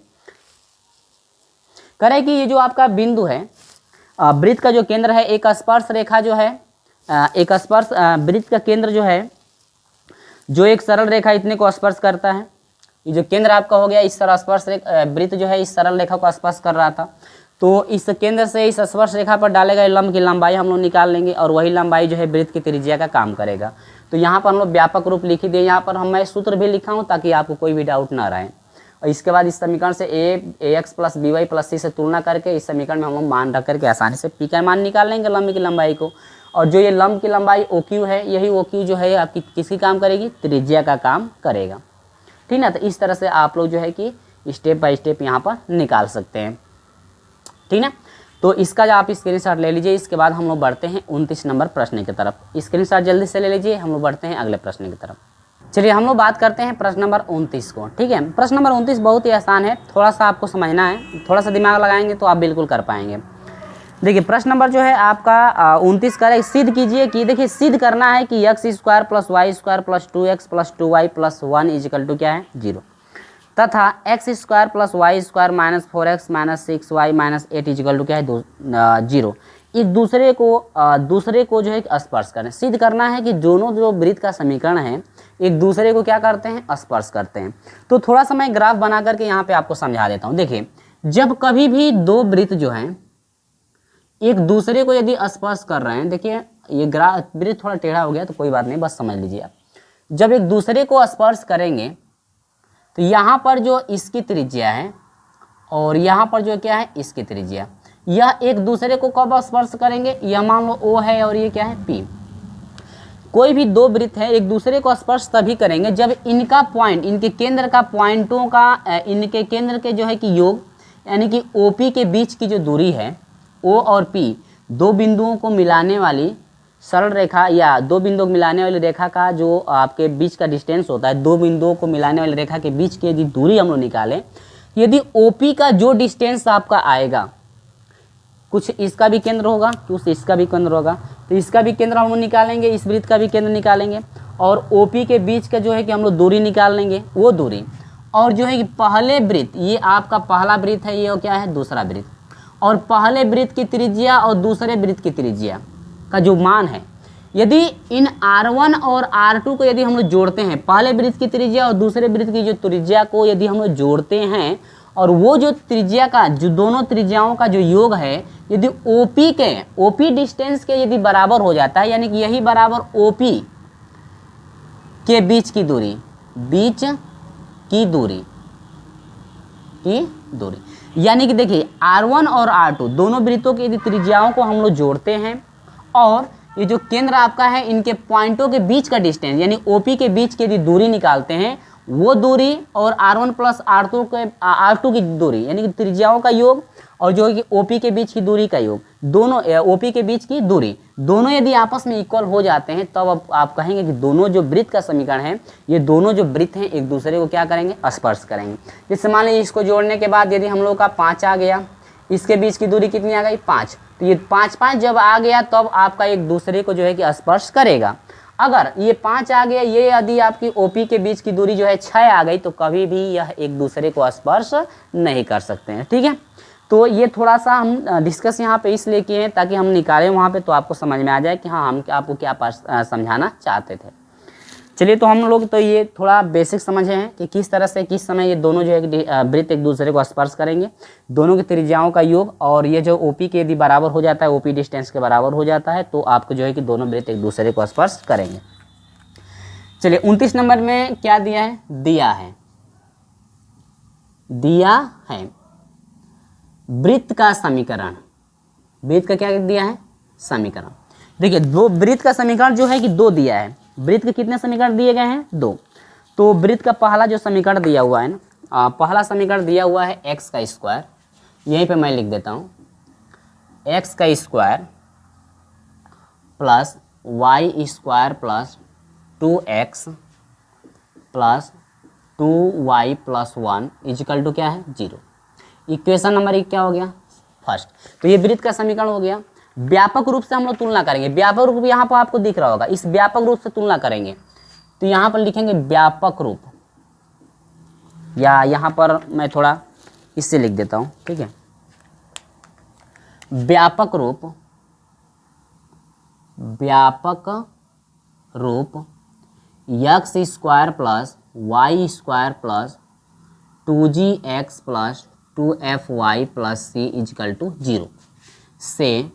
करें कि ये जो आपका बिंदु है वृत्त का जो केंद्र है, एक स्पर्श रेखा जो है एक स्पर्श वृत्त का केंद्र जो है जो एक सरल रेखा इतने को स्पर्श करता है। ये जो केंद्र आपका हो गया इस सरल स्पर्श वृत्त जो है इस सरल रेखा को स्पर्श कर रहा था, तो इस केंद्र से इस स्पर्श रेखा पर डाले गए लंब की लंबाई हम लोग निकाल लेंगे और वही लंबाई जो है वृत्त की त्रिज्या का काम करेगा। तो यहाँ पर हम लोग व्यापक रूप लिख दिए, यहाँ पर मैं सूत्र भी लिखा हूँ ताकि आपको कोई भी डाउट ना रहे। और इसके बाद इस समीकरण से ax plus by plus c से तुलना करके इस समीकरण में हम लोग मान रख करके आसानी से p का मान निकाल लेंगे लंब की लंबाई को। और जो ये लंब की लंबाई OQ है, यही OQ जो है आपकी किसकी काम करेगी त्रिज्या का काम करेगा। ठीक ना, तो इस तरह से आप लोग जो है कि स्टेप बाय स्टेप यहाँ पर निकाल सकते हैं। ठीक ना, तो इसका जो आप स्क्रीनशॉट ले लीजिए। इसके बाद हम लोग बढ़ते हैं 29 नंबर प्रश्न की तरफ। स्क्रीनशॉट जल्दी से ले लीजिए, हम लोग बढ़ते हैं अगले प्रश्न की तरफ। चलिए हम लोग बात करते हैं प्रश्न नंबर 29 को। ठीक है, प्रश्न नंबर 29 बहुत ही आसान है, थोड़ा सा आपको समझना है, थोड़ा सा दिमाग लगाएंगे तो आप बिल्कुल कर पाएंगे। देखिए प्रश्न नंबर जो है आपका 29 का सिद्ध कीजिए कि देखिए सिद्ध करना है कि x square plus y square plus 2x plus 2y plus 1 equal to क्या है 0, तथा x square plus y square minus 4x minus 6y minus 8 equal to क्या है 0। एक दूसरे को जो है स्पर्श करें। सिद्ध करना है कि दोनों जो वृत्त का समीकरण है एक दूसरे को क्या करते हैं स्पर्श करते हैं। तो थोड़ा सा मैं ग्राफ बना करके यहाँ पे आपको समझा देता हूँ। देखिए जब कभी भी दो वृत्त जो हैं एक दूसरे को यदि स्पर्श कर रहे हैं, देखिए ये ग्राफ वृत्त थोड़ा टेढ़ा हो गया तो कोई बात नहीं, बस समझ लीजिए आप। जब एक दूसरे को स्पर्श करेंगे तो यहाँ पर जो इसकी त्रिज्या है और यहाँ पर जो क्या है इसकी त्रिज्या, यह एक दूसरे को कब स्पर्श करेंगे, यह मान लो O है और ये क्या है P। कोई भी दो वृत्त है एक दूसरे को स्पर्श तभी करेंगे जब इनका पॉइंट, इनके केंद्र का पॉइंटों का इनके केंद्र के जो है कि योग, यानी कि OP के बीच की जो दूरी है O और P, दो बिंदुओं को मिलाने वाली सरल रेखा या दो बिंदुओं को मिलाने वाली रेखा का जो आपके बीच का डिस्टेंस होता है, दो बिंदुओं को मिलाने वाली रेखा के बीच की यदि दूरी हम लोग निकालें, यदि OP का जो डिस्टेंस आपका आएगा, कुछ इसका भी केंद्र होगा कुछ इसका भी केंद्र होगा, तो इसका भी केंद्र हम लोग निकालेंगे, इस वृत्त का भी केंद्र निकालेंगे और OP के बीच का जो है कि हम लोग दूरी निकाल लेंगे, वो दूरी। और जो है कि पहले वृत्त, ये आपका पहला वृत्त है, ये क्या है दूसरा वृत्त, और पहले वृत्त की त्रिज्या और दूसरे वृत्त की त्रिज्या का जो मान है, यदि इन R1 और R2 को यदि हम लोग जोड़ते हैं, पहले वृत्त की त्रिज्या और दूसरे वृत्त की जो त्रिज्या को यदि हम लोग जोड़ते हैं और वो जो त्रिज्या का जो दोनों त्रिज्याओं का जो योग है यदि ओपी डिस्टेंस के यदि बराबर हो जाता है, यानी कि यही बराबर ओपी के बीच की दूरी यानी कि देखिए R1 और R2 दोनों वृत्तों की यदि त्रिज्याओं को हम लोग जोड़ते हैं और ये जो केंद्र आपका है इनके पॉइंटों के बीच का डिस्टेंस यानी OP के बीच की यदि दूरी निकालते हैं, वो दूरी और R1 प्लस R2 की दूरी यानी कि त्रिज्याओं का योग और जो कि OP के बीच की दूरी का योग, दोनों OP के बीच की दूरी दोनों यदि आपस में इक्वल हो जाते हैं तब आप कहेंगे कि दोनों जो वृत्त का समीकरण है, ये दोनों जो वृत्त हैं एक दूसरे को क्या करेंगे, स्पर्श करेंगे। जैसे मान लीजिए इसको जोड़ने के बाद यदि हम लोग का 5 आ गया, इसके बीच की दूरी कितनी आ गई 5, तो ये 5 जब आ गया तब आपका एक दूसरे को जो है कि स्पर्श करेगा। अगर ये 5 आ गया, ये यदि आपकी OP के बीच की दूरी जो है 6 आ गई तो कभी भी यह एक दूसरे को स्पर्श नहीं कर सकते हैं। ठीक है, तो ये थोड़ा सा हम डिस्कस यहाँ पे इसलिए किए हैं ताकि हम निकालें वहाँ पे तो आपको समझ में आ जाए कि हाँ हम आपको क्या समझाना चाहते थे। चलिए, तो हम लोग तो ये थोड़ा बेसिक समझे हैं कि किस तरह से किस समय ये दोनों जो है वृत्त एक दूसरे को स्पर्श करेंगे, दोनों की त्रिज्याओं का योग, और ये जो OP के यदि बराबर हो जाता है, OP डिस्टेंस के बराबर हो जाता है तो आपको जो है कि दोनों वृत्त एक दूसरे को स्पर्श करेंगे। चलिए 29 नंबर में क्या दिया है, दिया है वृत्त का समीकरण। वृत्त का क्या दिया है, समीकरण। देखिए दो वृत्त का समीकरण जो है कि 2 दिया है। वृत्त के कितने समीकरण दिए गए हैं, 2। तो वृत्त का पहला जो समीकरण दिया हुआ है ना, पहला समीकरण दिया हुआ है x का स्क्वायर, यहीं पे मैं लिख देता हूँ, x का square plus y square plus 2x plus 2y plus 1 equal to क्या है 0। इक्वेशन नंबर 1 क्या हो गया, फर्स्ट। तो ये वृत्त का समीकरण हो गया। व्यापक रूप से हम लोग तुलना करेंगे, व्यापक रूप यहाँ पर आपको दिख रहा होगा, इस व्यापक रूप से तुलना करेंगे तो यहाँ पर लिखेंगे व्यापक रूप, या यहाँ पर मैं थोड़ा इससे लिख देता हूँ, ठीक है। व्यापक रूप x square plus y square plus 2gx plus 2fy plus c equal to 0 से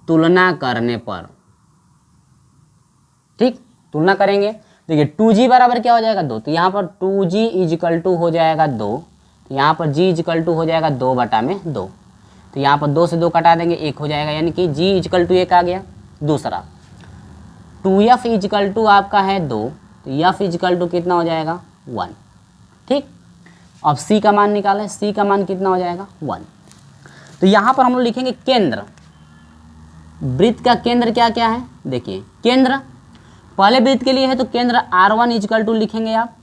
तुलना करने पर, ठीक, तुलना करेंगे। देखिए 2g बराबर क्या हो जाएगा 2, तो यहाँ पर 2g इक्वल टू हो जाएगा 2, तो यहाँ पर g इक्वल टू हो जाएगा 2/2, तो यहाँ पर 2 से 2 कटा देंगे 1 हो जाएगा, यानी कि g इक्वल टू 1 आ गया। दूसरा 2f इक्वल टू आपका है 2, तो f इक्वल टू कितना हो जाएगा 1, ठीक। अब c का मान निकालें, c का मान कितना हो जाएगा 1। तो यहाँ पर हम लोग लिखेंगे केंद्र, वृत्त का केंद्र क्या क्या है, देखिए केंद्र पहले वृत्त के लिए है तो केंद्र R1 इक्वल टू लिखेंगे आप,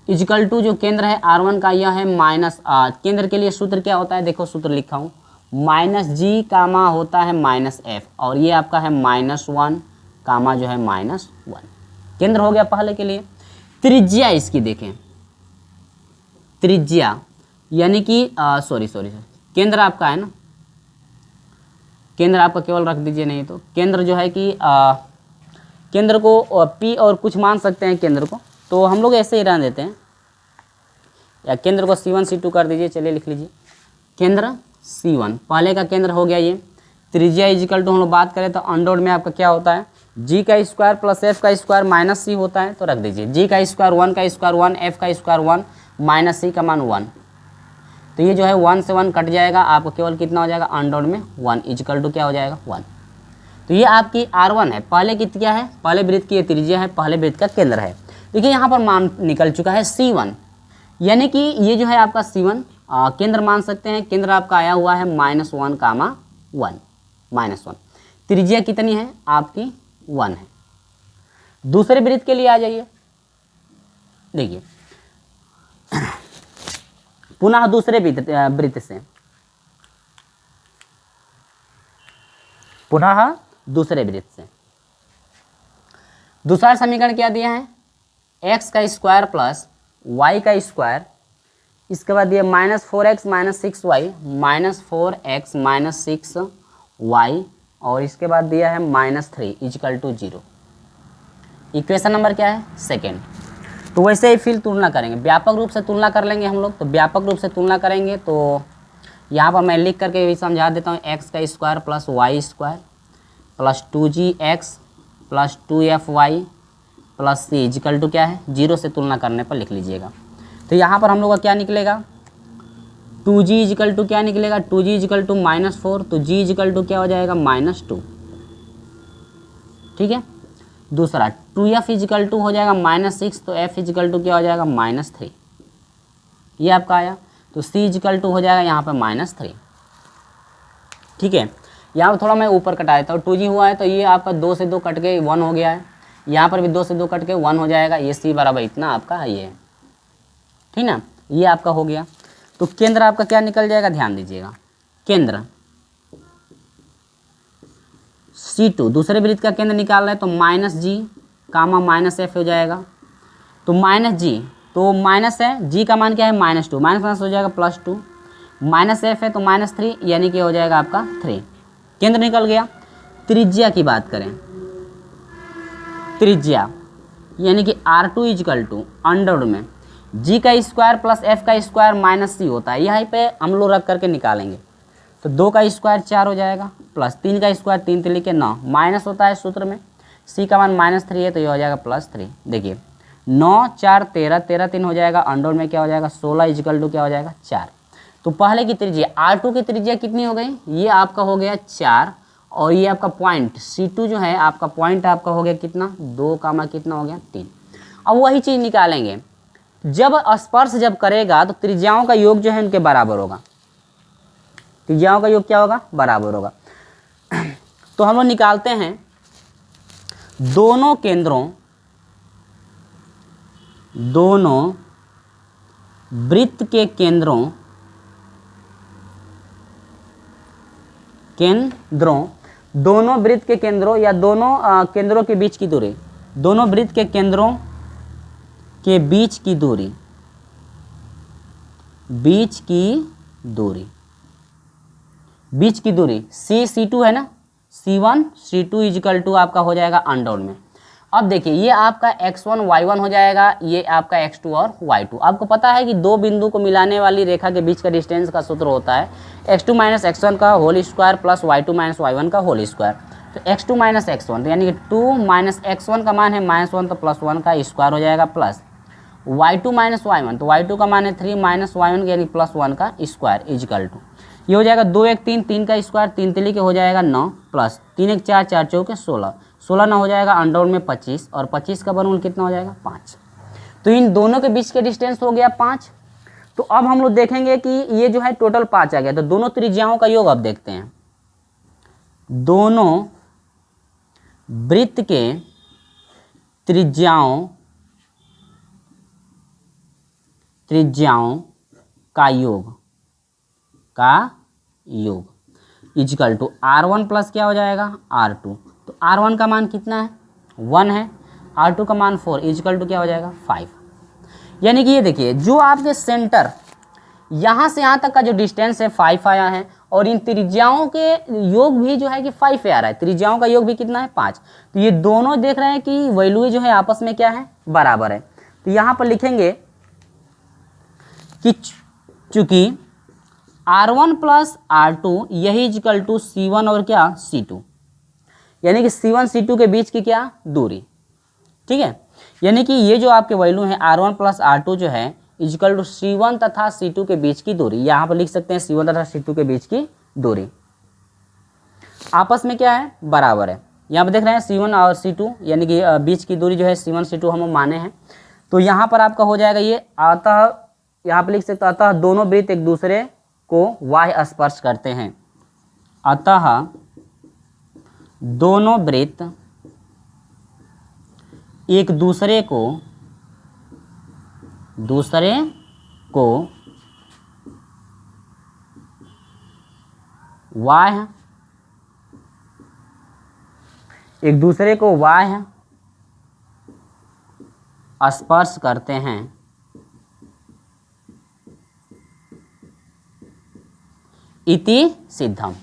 इक्वल टू जो केंद्र है R1 का यह है माइनस, केंद्र के लिए सूत्र क्या होता है, देखो सूत्र लिखा हूँ, -g कामा होता है -f, और ये आपका है -1 कामा जो है -1, केंद्र हो गया पहले के लिए। त्रिज्या इसकी देखें, त्रिज्या यानी कि सॉरी केंद्र आपका है ना, केंद्र आपका केवल रख दीजिए, नहीं तो केंद्र जो है कि केंद्र को P और कुछ मान सकते हैं केंद्र को, तो हम लोग ऐसे ही रहने देते हैं, या केंद्र को C1 C2 कर दीजिए। चलिए लिख लीजिए केंद्र C1, पहले का केंद्र हो गया ये। त्रिज्या इक्वल टू हम लोग बात करें तो अंडर में आपका क्या होता है, g का स्क्वायर प्लस f का स्क्वायर माइनस c होता है, तो रख दीजिए g का स्क्वायर 1 का स्क्वायर 1, f का स्क्वायर 1 माइनस c का मान 1, तो ये जो है 1 से 1 कट जाएगा, आपको केवल कितना हो जाएगा अंडर में 1 इक्वल टू क्या हो जाएगा 1। तो ये आपकी R1 है, पहले की क्या है, पहले वृत्त की त्रिज्या है, पहले वृत्त का केंद्र है। देखिए यहाँ पर मान निकल चुका है C1, यानी कि ये जो है आपका C1 केंद्र मान सकते हैं, केंद्र आपका आया हुआ है -1 कामा 1, -1। त्रिज्या कितनी है आपकी 1 है। दूसरे वृत्त के लिए आ जाइए, देखिए पुनः दूसरे वृत्त से, पुनः दूसरे वृत्त से दूसरा समीकरण क्या दिया है, x का स्क्वायर प्लस y का स्क्वायर, इसके बाद ये -4x - 6y -4x - 6y, और इसके बाद दिया है -3 इक्वल टू 0। इक्वेशन नंबर क्या है, सेकेंड। तो वैसे ही फिर तुलना करेंगे, व्यापक रूप से तुलना कर लेंगे हम लोग। तो व्यापक रूप से तुलना करेंगे तो यहाँ पर मैं लिख करके भी समझा देता हूँ, एक्स का square plus y square plus 2gx plus 2fy plus c is equal to क्या है, 0 से तुलना करने पर लिख लीजिएगा। तो यहाँ पर हम लोग का क्या निकलेगा, 2g इजिकल टू क्या निकलेगा, 2g इजिकल टू -4, तो g इजिकल टू क्या हो जाएगा -2, ठीक है। दूसरा 2f इजिकल टू हो जाएगा -6, तो f इजिकल टू क्या हो जाएगा -3, ये आपका आया। तो c इजिकल टू हो जाएगा यहाँ पर -3, ठीक है। यहाँ पर थोड़ा मैं ऊपर कटा देता हूँ, 2g हुआ है तो ये आपका 2 से 2 कट के 1 हो गया है, यहाँ पर भी 2 से 2 कट के 1 हो जाएगा, ये c बराबर इतना आपका ये है, ठीक ना, ये आपका हो गया। तो केंद्र आपका क्या निकल जाएगा, ध्यान दीजिएगा, केंद्र C2 दूसरे वृत्त का केंद्र निकाल रहे हैं तो -g कामा -f हो जाएगा। तो -g तो माइनस है, g का मान क्या है -2, माइनस हो जाएगा +2, -f है तो -3 यानी कि हो जाएगा आपका 3, केंद्र निकल गया। त्रिज्या की बात करें, त्रिज्या यानी कि R2 इजिकल टू अंडर में g का स्क्वायर प्लस f का स्क्वायर -c होता है, यहाँ पे हम लोग रख करके निकालेंगे। तो 2 का स्क्वायर 4 हो जाएगा प्लस 3 का स्क्वायर 3 3 के 9, माइनस होता है सूत्र में, c का मान -3 है तो ये हो जाएगा +3। देखिए 9 4 13, 13 3 हो जाएगा, अंडर में क्या हो जाएगा 16 इजिकल टू क्या हो जाएगा 4। तो पहले की त्रिज्या R2 की त्रिज्या कितनी हो गई, ये आपका हो गया 4, और ये आपका पॉइंट C2 जो है आपका पॉइंट आपका हो गया कितना 2 कामा कितना हो गया 3। अब वही चीज़ निकालेंगे, जब स्पर्श जब करेगा तो त्रिज्याओं का योग जो है उनके बराबर होगा, त्रिज्याओं का योग क्या होगा बराबर होगा। तो हम लोग निकालते हैं दोनों केंद्रों, दोनों वृत्त के केंद्रों दोनों वृत्त के केंद्रों या दोनों केंद्रों के बीच की दूरी, दोनों वृत्त के केंद्रों के बीच की दूरी, बीच की दूरी C2 है ना, C1 C2 इजिकल टू आपका हो जाएगा अंडर में। अब देखिए ये आपका x1 y1 हो जाएगा, ये आपका x2 और y2। आपको पता है कि दो बिंदु को मिलाने वाली रेखा के बीच का डिस्टेंस का सूत्र होता है x2 माइनस x1 का whole square plus y2 minus y1 का होल स्क्वायर। तो x2 माइनस x1 तो यानी कि 2 माइनस x1 का मान है -1 तो +1 का स्क्वायर हो जाएगा, प्लस y2 माइनस y1 तो y2 का मान है 3 माइनस y1 यानी +1 का स्क्वायर इजिकल टू ये हो जाएगा 2 1 3, 3 का स्क्वायर 3 3 के हो जाएगा 9 प्लस 3 1 4 4 चौके 16, 16 ना हो जाएगा अंडर में 25 और 25 का वर्गमूल कितना हो जाएगा 5। तो इन दोनों के बीच के डिस्टेंस हो गया 5। तो अब हम लोग देखेंगे कि ये जो है टोटल 5 आ गया। तो दोनों त्रिज्याओं का योग अब देखते हैं, दोनों वृत्त के त्रिज्याओं का योग इजिकल टू R1 प्लस क्या हो जाएगा R2। तो R1 का मान कितना है 1 है, R2 का मान 4 इजिकल टू क्या हो जाएगा 5। यानी कि ये देखिए जो आपके सेंटर यहाँ से यहाँ तक का जो डिस्टेंस है 5 आया है, और इन त्रिज्याओं के योग भी जो है कि 5 आ रहा है, त्रिज्याओं का योग भी कितना है 5। तो ये दोनों देख रहे हैं कि वैल्यू जो है आपस में क्या है बराबर है। तो यहाँ पर लिखेंगे कि चूंकि R1 प्लस R2 यही इजिकल टू C1 और क्या C2, यानी कि C1 C2 के बीच की क्या दूरी, ठीक है। यानी कि ये जो आपके वैल्यू है R1 प्लस R2 जो है इजिकल टू C1 तथा C2 के बीच की दूरी, यहाँ पर लिख सकते हैं C1 तथा C2 के बीच की दूरी आपस में क्या है बराबर है। यहाँ पर देख रहे हैं C1 और C2 यानी कि बीच की दूरी जो है C1 C2 हम माने हैं। तो यहाँ पर आपका हो जाएगा ये, अतः यहाँ पर लिख सकते हैं अतः दोनों वृत्त एक दूसरे को y स्पर्श करते हैं, अतः दोनों वृत्त एक दूसरे को y स्पर्श करते हैं, इति सिद्धम।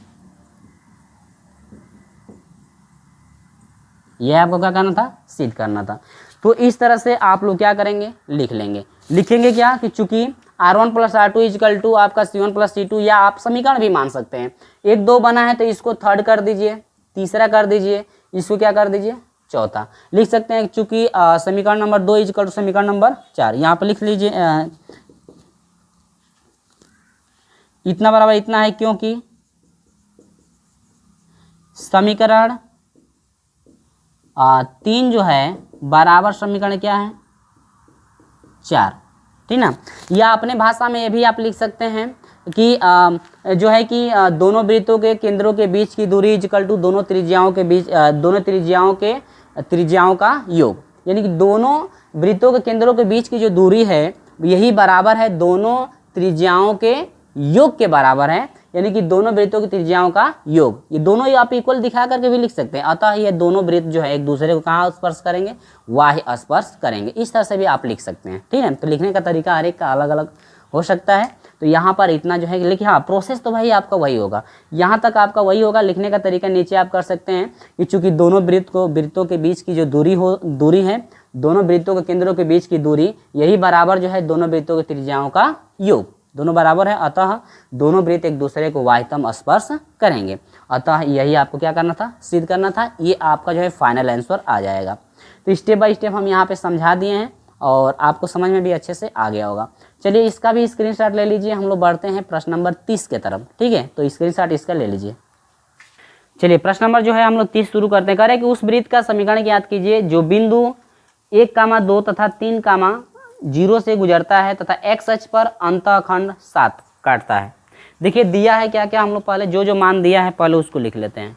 यह आपको क्या करना था सिद्ध करना था। तो इस तरह से आप लोग क्या करेंगे, लिख लेंगे। लिखेंगे क्या कि चूंकि R1 + R2 इक्वल टू आपका C1 + C2, या आप समीकरण भी मान सकते हैं। 1 2 बना है तो इसको थर्ड कर दीजिए, तीसरा कर दीजिए, इसको क्या कर दीजिए, चौथा। लिख सकते हैं चूंकि समीकरण नंबर 2 इक्वल टू समीकरण नंबर 4, यहाँ पर लिख लीजिए इतना बराबर इतना है, क्योंकि समीकरण 3 जो है बराबर समीकरण क्या है, 4, ठीक ना। या अपने भाषा में ये भी आप लिख सकते हैं कि जो है कि दोनों वृत्तों के केंद्रों के बीच की दूरी इक्वल टू दोनों त्रिज्याओं के बीच दोनों त्रिज्याओं का योग, यानी कि दोनों वृत्तों के केंद्रों के बीच की जो दूरी है यही बराबर है दोनों त्रिज्याओं के योग के बराबर है, यानी कि दोनों वृत्तों की त्रिज्याओं का योग। ये दोनों ही आप इक्वल दिखा करके भी लिख सकते हैं। अतः ये दोनों वृत्त जो है एक दूसरे को कहाँ स्पर्श करेंगे, वाह्य स्पर्श करेंगे। इस तरह से भी आप लिख सकते हैं, ठीक है। तो लिखने का तरीका हर एक का अलग अलग हो सकता है। तो यहाँ पर इतना जो है लेकिन हाँ, प्रोसेस तो भाई आपका वही होगा, यहाँ तक आपका वही होगा। लिखने का तरीका नीचे आप कर सकते हैं कि चूंकि दोनों वृत्तों के बीच की जो दूरी है, दोनों वृत्तों के केंद्रों के बीच की दूरी यही बराबर जो है दोनों वृत्तों की त्रिज्याओं का योग, दोनों बराबर है। अतः दोनों वृत्त एक दूसरे को वाह्यतम स्पर्श करेंगे। अतः यही आपको क्या करना था, सिद्ध करना था। ये आपका जो है फाइनल आंसर आ जाएगा। तो स्टेप बाय स्टेप हम यहाँ पे समझा दिए हैं और आपको समझ में भी अच्छे से आ गया होगा। चलिए इसका भी स्क्रीनशॉट ले लीजिए। हम लोग बढ़ते हैं प्रश्न नंबर 30 के तरफ, ठीक है। तो स्क्रीनशॉट इसका ले लीजिए। चलिए प्रश्न नंबर जो है हम लोग 30 शुरू करते हैं। कह रहे हैं कि उस वृत्त का समीकरण ज्ञात कीजिए जो बिंदु 1, 2 तथा 3, 0 से गुजरता है तथा x अक्ष पर अंतःखंड 7 काटता है। देखिए दिया है क्या क्या, हम लोग पहले जो मान दिया है पहले उसको लिख लेते हैं।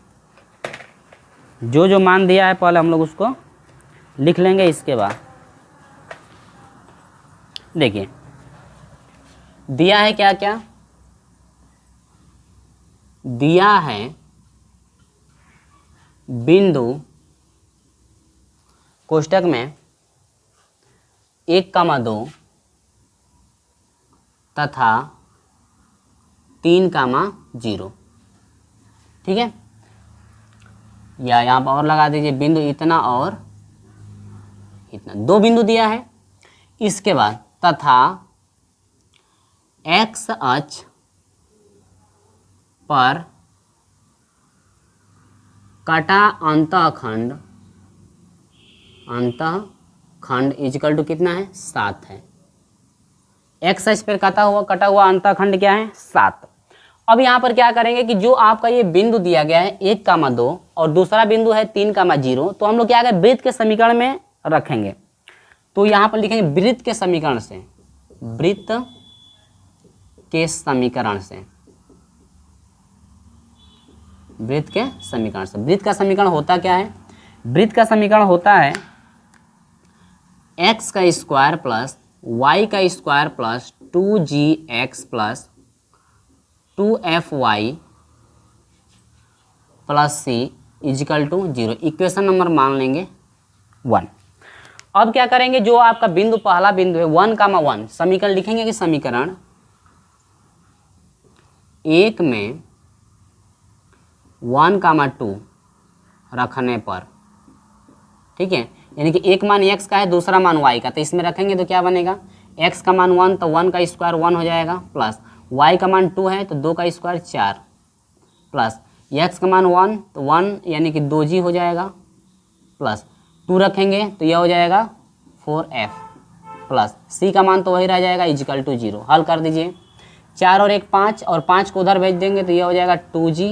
जो मान दिया है पहले हम लोग उसको लिख लेंगे। इसके बाद देखिए दिया है क्या क्या, दिया है बिंदु कोष्टक में 1, 2 तथा 3, 0, ठीक है। या यहाँ पर और लगा दीजिए बिंदु इतना और इतना, 2 बिंदु दिया है। इसके बाद तथा x अक्ष पर कटा अंतःखंड इक्वल टू कितना है, 7 है। x अक्ष पर कटा हुआ अंतःखंड क्या है, 7। अब यहाँ पर क्या करेंगे कि जो आपका ये बिंदु दिया गया है 1, 2 और दूसरा बिंदु है 3, 0, तो हम लोग क्या करें, वृत्त के समीकरण में रखेंगे। तो यहाँ पर लिखेंगे वृत्त के समीकरण से, वृत्त के समीकरण से, वृत्त के समीकरण से। वृत्त का समीकरण होता क्या है, वृत्त का समीकरण होता है x का स्क्वायर प्लस y का square plus 2gx plus 2fy plus c is equal to 0। Equation number मान लेंगे 1। अब क्या करेंगे, जो आपका बिंदु पहला बिंदु है 1, 1 समीकरण लिखेंगे कि समीकरण 1 में 1, 2 रखने पर, ठीक है, यानी कि एक मान x का है दूसरा मान y का, तो इसमें रखेंगे तो क्या बनेगा, x का मान 1 तो 1 का स्क्वायर 1 हो जाएगा, प्लस y का मान 2 है तो 2 का स्क्वायर 4, प्लस x का मान 1 तो 1 यानी कि 2g हो जाएगा, प्लस 2 रखेंगे तो यह हो जाएगा 4f, प्लस c का मान तो वही रह जाएगा इजिकल टू 0। हल कर दीजिए, 4 और 1 5 और 5 को उधर भेज देंगे तो यह हो जाएगा 2g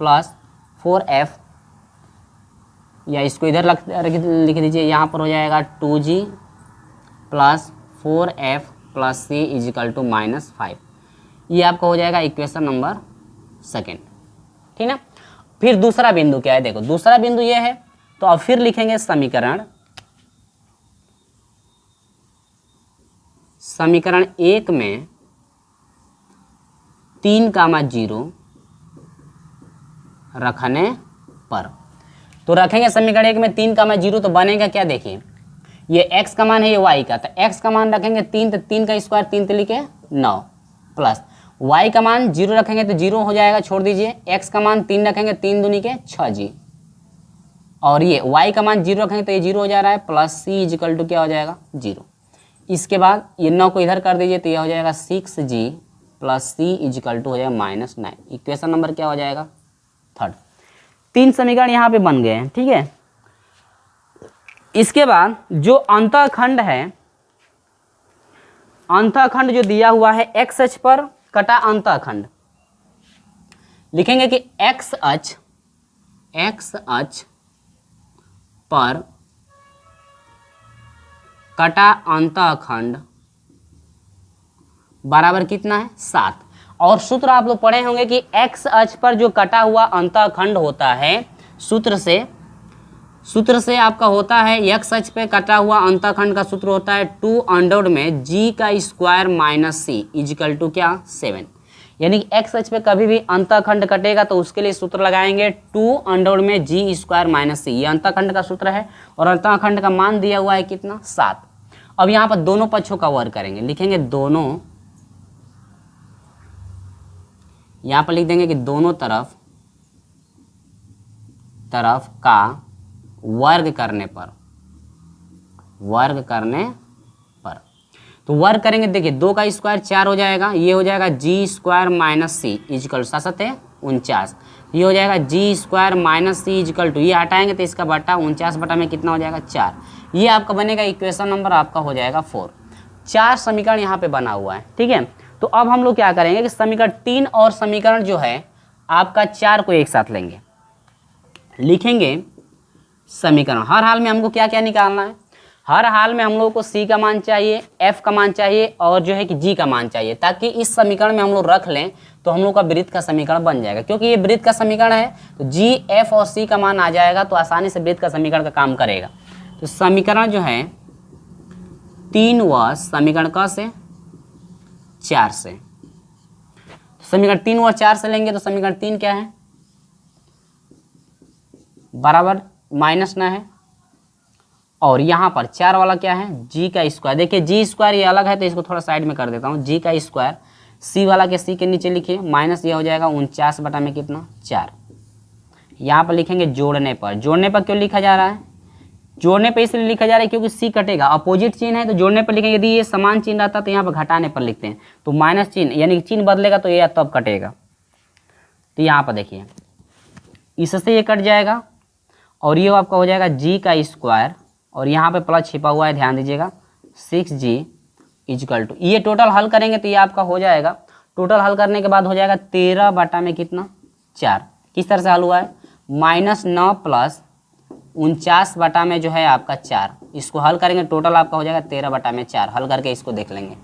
प्लस 4f, या इसको इधर लिख दीजिए, यहाँ पर हो जाएगा 2g plus 4f plus c is equal to -5। ये आपका हो जाएगा इक्वेशन नंबर 2, ठीक ना। फिर दूसरा बिंदु क्या है, देखो दूसरा बिंदु ये है, तो अब फिर लिखेंगे समीकरण 1 में 3, 0 रखने पर, तो रखेंगे समीकरण 1 में 3, 0 तो बनेगा क्या, देखिए ये x का मान है ये y का, तो x का मान रखेंगे 3 तो 3 का स्क्वायर 3 लिखे 9, प्लस y का मान 0 रखेंगे तो 0 हो जाएगा, छोड़ दीजिए। x का मान 3 रखेंगे 3 दूनी के 6g, और ये y का मान 0 रखेंगे तो ये 0 हो जा रहा है, प्लस c इजिकल टू क्या हो जाएगा 0। इसके बाद ये 9 को इधर कर दीजिए तो ये हो जाएगा 6g plus c is equal to हो जाएगा -9। इक्वेशन नंबर क्या हो जाएगा 3rd। 3 समीकरण यहाँ पे बन गए हैं, ठीक है। इसके बाद जो अंतःखंड है, अंतःखंड जो दिया हुआ है x अक्ष पर कटा अंतःखंड, लिखेंगे कि x अक्ष पर कटा अंतःखंड बराबर कितना है 7। और सूत्र आप लोग पढ़े होंगे कि x अक्ष पर जो कटा हुआ अंतःखंड होता है, सूत्र से आपका होता है x अक्ष पे कटा हुआ अंतःखंड का सूत्र होता है 2 में g का square minus c is equal to क्या 7। यानी कि x अक्ष पे कभी भी अंतःखंड कटेगा तो उसके लिए सूत्र लगाएंगे 2 में g स्क्वायर माइनस c। ये अंतःखंड का सूत्र है और अंतःखंड का मान दिया हुआ है कितना 7। अब यहाँ पर दोनों पक्षों का वर्ग करेंगे, लिखेंगे दोनों, यहाँ पर लिख देंगे कि दोनों तरफ का वर्ग करने पर तो वर्ग करेंगे, देखिए 2 का स्क्वायर 4 हो जाएगा, ये हो जाएगा G square minus C is equal 7 है 49। ये हो जाएगा G square minus C is equal to, ये हटाएंगे तो इसका बटा 49 बटा में कितना हो जाएगा 4। ये आपका बनेगा इक्वेशन नंबर आपका हो जाएगा 4। 4 समीकरण यहाँ पे बना हुआ है, ठीक है। तो अब हम लोग क्या करेंगे कि समीकरण 3 और समीकरण जो है आपका 4 को एक साथ लेंगे, लिखेंगे समीकरण। हर हाल में हमको क्या क्या निकालना है, हर हाल में हम लोग को c का मान चाहिए, f का मान चाहिए और जो है कि g का मान चाहिए, ताकि इस समीकरण में हम लोग रख लें तो हम लोग का वृत्त का समीकरण बन जाएगा। क्योंकि ये वृत्त का समीकरण है तो g, f और c का मान आ जाएगा तो आसानी से वृत्त का समीकरण का काम करेगा। तो समीकरण जो है 3 व समीकरण क से 4 से, समीकरण 3 व 4 से लेंगे तो समीकरण 3 क्या है बराबर -9 है, और यहाँ पर 4 वाला क्या है g का स्क्वायर। देखिए g स्क्वायर ये अलग है तो इसको थोड़ा साइड में कर देता हूँ, g का स्क्वायर c वाला के c के नीचे लिखिए, माइनस ये हो जाएगा 49 बटा में कितना 4। यहाँ पर लिखेंगे जोड़ने पर क्यों लिखा जा रहा है, जोड़ने पर इसलिए लिखा जा रहा है क्योंकि c कटेगा, अपोजिट चिन्ह है तो जोड़ने पर लिखेंगे। यदि ये समान चिन्ह रहता तो यहाँ पर घटाने पर लिखते हैं, तो माइनस चिन्ह यानी चिन्ह बदलेगा तो ये तब कटेगा। तो यहाँ पर देखिए इससे ये कट जाएगा और ये आपका हो जाएगा g का स्क्वायर और यहाँ पे प्लस छिपा हुआ है, ध्यान दीजिएगा 6g इजिकल टू, ये टोटल हल करेंगे तो ये आपका हो जाएगा, टोटल हल करने के बाद हो जाएगा 13 बटा में कितना 4। किस तरह से हल हुआ है -9 प्लस 49 बटा में जो है आपका 4, इसको हल करेंगे टोटल आपका हो जाएगा 13 बटा में 4। हल करके इसको देख लेंगे।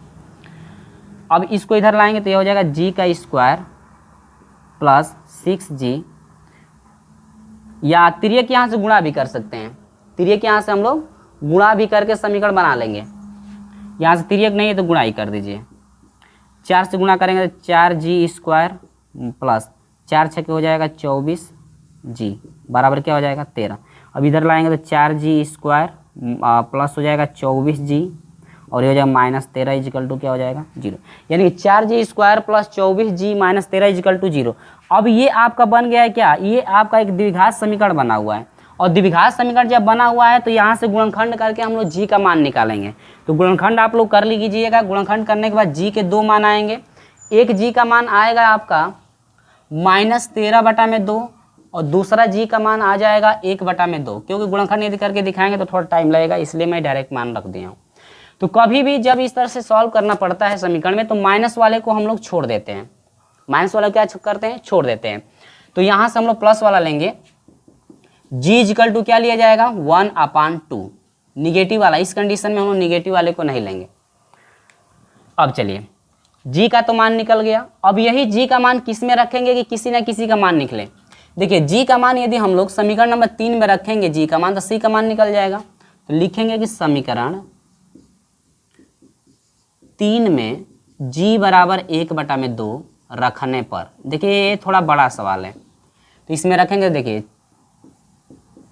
अब इसको इधर लाएंगे तो ये हो जाएगा g का स्क्वायर प्लस 6g, या तिर्यक यहाँ से गुणा भी कर सकते हैं, तिर्यक यहाँ से हम लोग गुणा भी करके समीकरण बना लेंगे। यहाँ से तिर्यक नहीं है तो गुणा ही कर दीजिए, 4 से गुणा करेंगे तो 4g स्क्वायर प्लस 4 छके हो जाएगा 24g बराबर क्या हो जाएगा 13। अब इधर लाएंगे तो 4g स्क्वायर प्लस हो जाएगा 24g और ये हो जाएगा -13 इजिकल टू क्या हो जाएगा 0। यानी कि 4g square plus 24g minus 13 equal to 0। अब ये आपका बन गया है क्या, ये आपका एक द्विघात समीकरण बना हुआ है, और द्विघात समीकरण जब बना हुआ है तो यहाँ से गुणनखंड करके हम लोग g का मान निकालेंगे। तो गुणनखंड आप लोग कर लीजिएगा, गुणनखंड करने के बाद g के 2 मान आएंगे। एक g का मान आएगा आपका -13 बटा में 2 और दूसरा g का मान आ जाएगा 1 बटा में 2। क्योंकि गुणनखंड यदि करके दिखाएंगे तो थोड़ा टाइम लगेगा, इसलिए मैं डायरेक्ट मान रख दिया हूँ। तो कभी भी जब इस तरह से सॉल्व करना पड़ता है समीकरण में तो माइनस वाले को हम लोग छोड़ देते हैं, माइनस वाला क्या करते हैं छोड़ देते हैं। तो यहाँ से हम लोग प्लस वाला लेंगे, g इजिकल टू क्या लिया जाएगा 1/2, निगेटिव वाला। इस कंडीशन में हम लोग निगेटिव वाले को नहीं लेंगे। अब चलिए g का तो मान निकल गया, अब यही g का मान किस में रखेंगे कि किसी न किसी का मान निकले। देखिए g का मान यदि हम लोग समीकरण नंबर 3 में रखेंगे g का मान तो c का मान निकल जाएगा। तो लिखेंगे कि समीकरण 3 में g बराबर 1 बटा में 2 रखने पर, देखिए ये थोड़ा बड़ा सवाल है तो इसमें रखेंगे। देखिए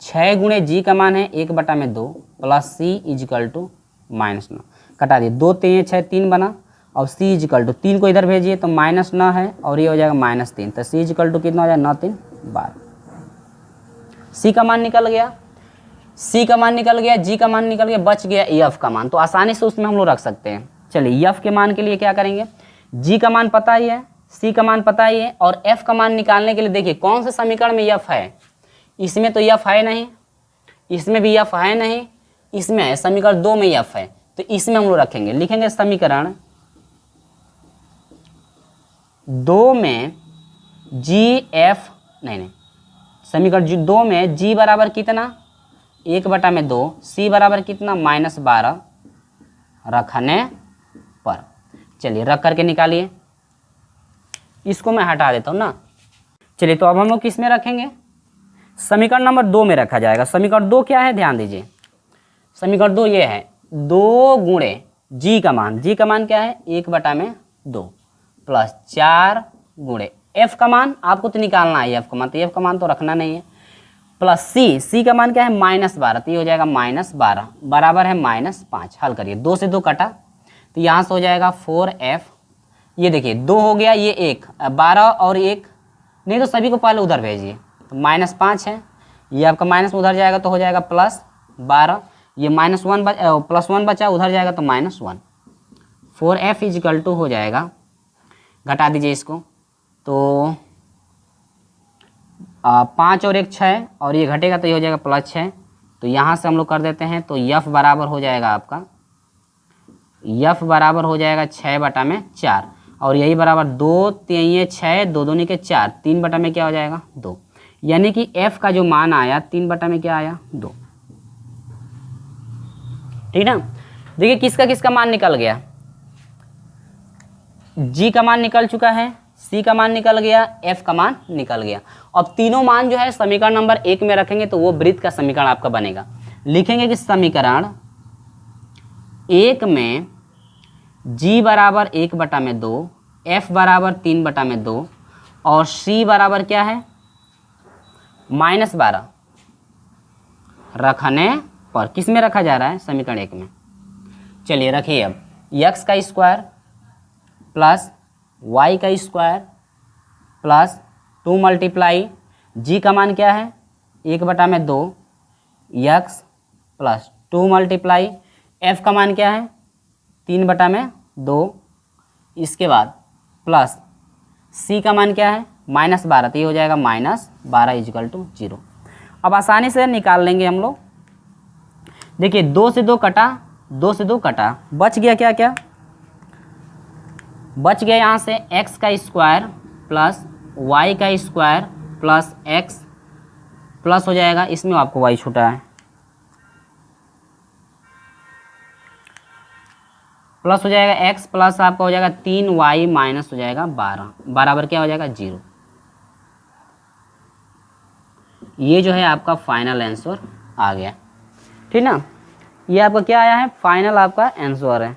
6 गुणे g का मान है 1 बटा में 2 प्लस c इजिकल टू -9, कटा दिए 2 3 6 3 बना। अब c इजिकल टू 3 को इधर भेजिए तो -9 है और ये हो जाएगा -3, तो c इजिकल टू कितना हो जाएगा 9 3 12। सी का मान निकल गया, सी का मान निकल गया, जी का मान निकल गया, बच गया एफ का मान। तो आसानी से उसमें हम लोग रख सकते हैं। चलिए एफ के मान के लिए क्या करेंगे, जी का मान पता ही है, सी का मान पता ही है, और एफ का मान निकालने के लिए देखिए कौन से समीकरण में एफ है, इसमें तो एफ है नहीं, इसमें भी एफ है नहीं, इसमें है, समीकरण 2 में एफ है, तो इसमें हम लोग रखेंगे, लिखेंगे समीकरण 2 में जी एफ, नहीं, समीकरण 2 में जी बराबर कितना, 1/2, सी बराबर कितना, -12 रखने पर। चलिए रख करके निकालिए, इसको मैं हटा देता हूँ ना। चलिए तो अब हम लोग किस में रखेंगे, समीकरण नंबर 2 में रखा जाएगा। समीकरण 2 क्या है, ध्यान दीजिए, समीकरण 2 ये है 2 गुणे जी का मान, जी का मान क्या है 1/2 प्लस 4 गुणे एफ का मान, आपको तो निकालना है एफ का मान, तो एफ का मान तो रखना नहीं है, प्लस सी, सी का मान क्या है -12, तो ये हो जाएगा -12 बराबर है -5। हल करिए, 2 से 2 कटा, तो यहाँ से हो जाएगा 4f, ये देखिए 2 हो गया, ये 1, 12 और 1, नहीं तो सभी को पहले उधर भेजिए, तो -5 है, ये आपका माइनस उधर जाएगा तो हो जाएगा +12, ये +1 बचा, उधर जाएगा तो -1, 4f = हो जाएगा, घटा दीजिए इसको, तो 5 और 1 6, और ये घटेगा तो ये हो जाएगा +6, तो यहाँ से हम लोग कर देते हैं, तो f बराबर हो जाएगा आपका, f बराबर हो जाएगा 6/4, और यही बराबर 2 3 6, 2 दूनी के 4, 3 में क्या हो जाएगा 2, यानी कि f का जो मान आया 3 में क्या आया 2। ठीक ना, देखिए किसका किसका मान निकल गया, g का मान निकल चुका है, c का मान निकल गया, f का मान निकल गया। अब तीनों मान जो है समीकरण नंबर 1 में रखेंगे तो वो वृत्त का समीकरण आपका बनेगा। लिखेंगे कि समीकरण 1 में g बराबर 1/2, f बराबर 3/2, और c बराबर क्या है -12 रखने पर, किस में रखा जा रहा है, समीकरण 1 में। चलिए रखिए, अब x का स्क्वायर प्लस y का स्क्वायर प्लस 2 × g का मान क्या है 1/2 x प्लस 2 × f का मान क्या है 3/2, इसके बाद प्लस c का मान क्या है -12, तो ये हो जाएगा -12 = 0। अब आसानी से निकाल लेंगे हम लोग, देखिए 2 से 2 कटा, 2 से 2 कटा, बच गया क्या क्या, बच गया यहाँ से x का स्क्वायर प्लस y का स्क्वायर प्लस x प्लस हो जाएगा, इसमें आपको y छूटा है, प्लस हो जाएगा x प्लस आपका हो जाएगा 3y माइनस हो जाएगा 12 बराबर क्या हो जाएगा 0। ये जो है आपका फाइनल आंसर आ गया, ठीक ना, ये आपका क्या आया है, फाइनल आपका आंसर है।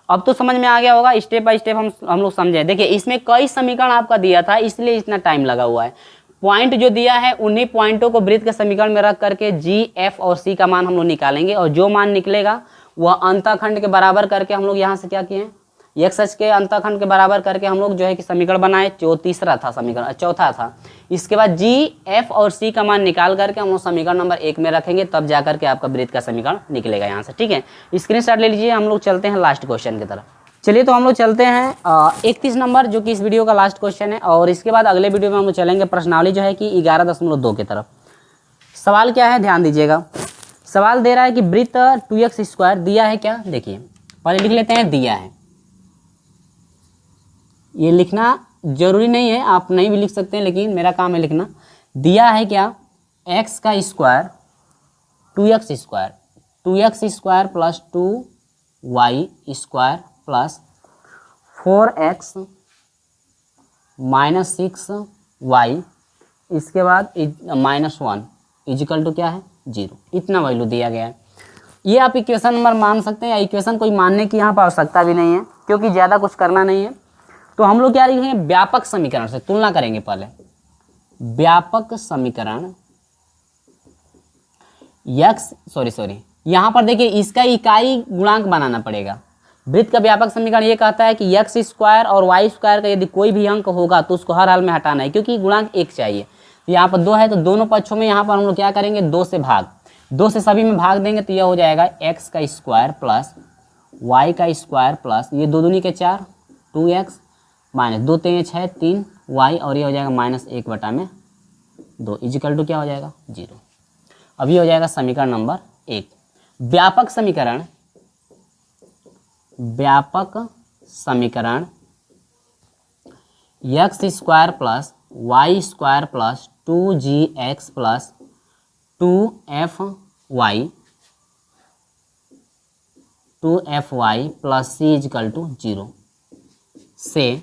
अब तो समझ में आ गया होगा, स्टेप बाय स्टेप हम लोग समझे। देखिए इसमें कई समीकरण आपका दिया था, इसलिए इतना टाइम लगा हुआ है। पॉइंट जो दिया है उन्हीं पॉइंटों को वृत्त के समीकरण में रख करके जी, एफ और सी का मान हम लोग निकालेंगे, और जो मान निकलेगा वह अंतःखंड के बराबर करके हम लोग यहाँ से क्या किए, एक्स एच के अंतःखंड के बराबर करके हम लोग जो है कि समीकरण बनाए, जो तीसरा था समीकरण, चौथा था। इसके बाद जी, एफ और सी का मान निकाल करके हम लोग समीकरण नंबर 1 में रखेंगे, तब जा करके आपका वृत्त का समीकरण निकलेगा यहाँ से। ठीक है, स्क्रीनशॉट ले लीजिए, हम लोग चलते हैं लास्ट क्वेश्चन की तरफ। चलिए तो हम लोग चलते हैं 31 नंबर, जो कि इस वीडियो का लास्ट क्वेश्चन है, और इसके बाद अगले वीडियो में हम लोग चलेंगे प्रश्नावली जो है कि 11.2 की तरफ। सवाल क्या है, ध्यान दीजिएगा। सवाल दे रहा है कि वृत्त 2x² दिया है क्या, देखिए पहले लिख लेते हैं, दिया है। ये लिखना जरूरी नहीं है, आप नहीं भी लिख सकते हैं, लेकिन मेरा काम है लिखना। दिया है क्या, x का square 2x² 2x² plus 2y² plus 4x minus 6y, इसके बाद -1 इजिकल टू क्या है 0, इतना वैल्यू दिया गया है। ये आप इक्वेशन नंबर मान सकते हैं, या इक्वेशन कोई मानने की यहाँ पर आवश्यकता भी नहीं है, क्योंकि ज़्यादा कुछ करना नहीं है। तो हम लोग क्या लिखेंगे, व्यापक समीकरण से तुलना करेंगे। पहले व्यापक समीकरण यहाँ पर देखिए इसका इकाई गुणांक बनाना पड़ेगा। वृत्त का व्यापक समीकरण ये कहता है कि x² और y² का यदि कोई भी अंक होगा तो उसको हर हाल में हटाना है, क्योंकि गुणांक 1 चाहिए। तो यहाँ पर 2 है तो दोनों पक्षों में यहाँ पर हम लोग क्या करेंगे, 2 से भाग, 2 से सभी में भाग देंगे तो यह हो जाएगा x का स्क्वायर प्लस y का स्क्वायर प्लस ये 2 दूनी के 4 2x माइनस 2 3 6 3y और ये हो जाएगा -1/2 इजिकल टू क्या हो जाएगा 0। अब ये हो जाएगा समीकरण नंबर 1। व्यापक समीकरण x square plus y square plus 2gx plus 2fy plus c is equal to 0 से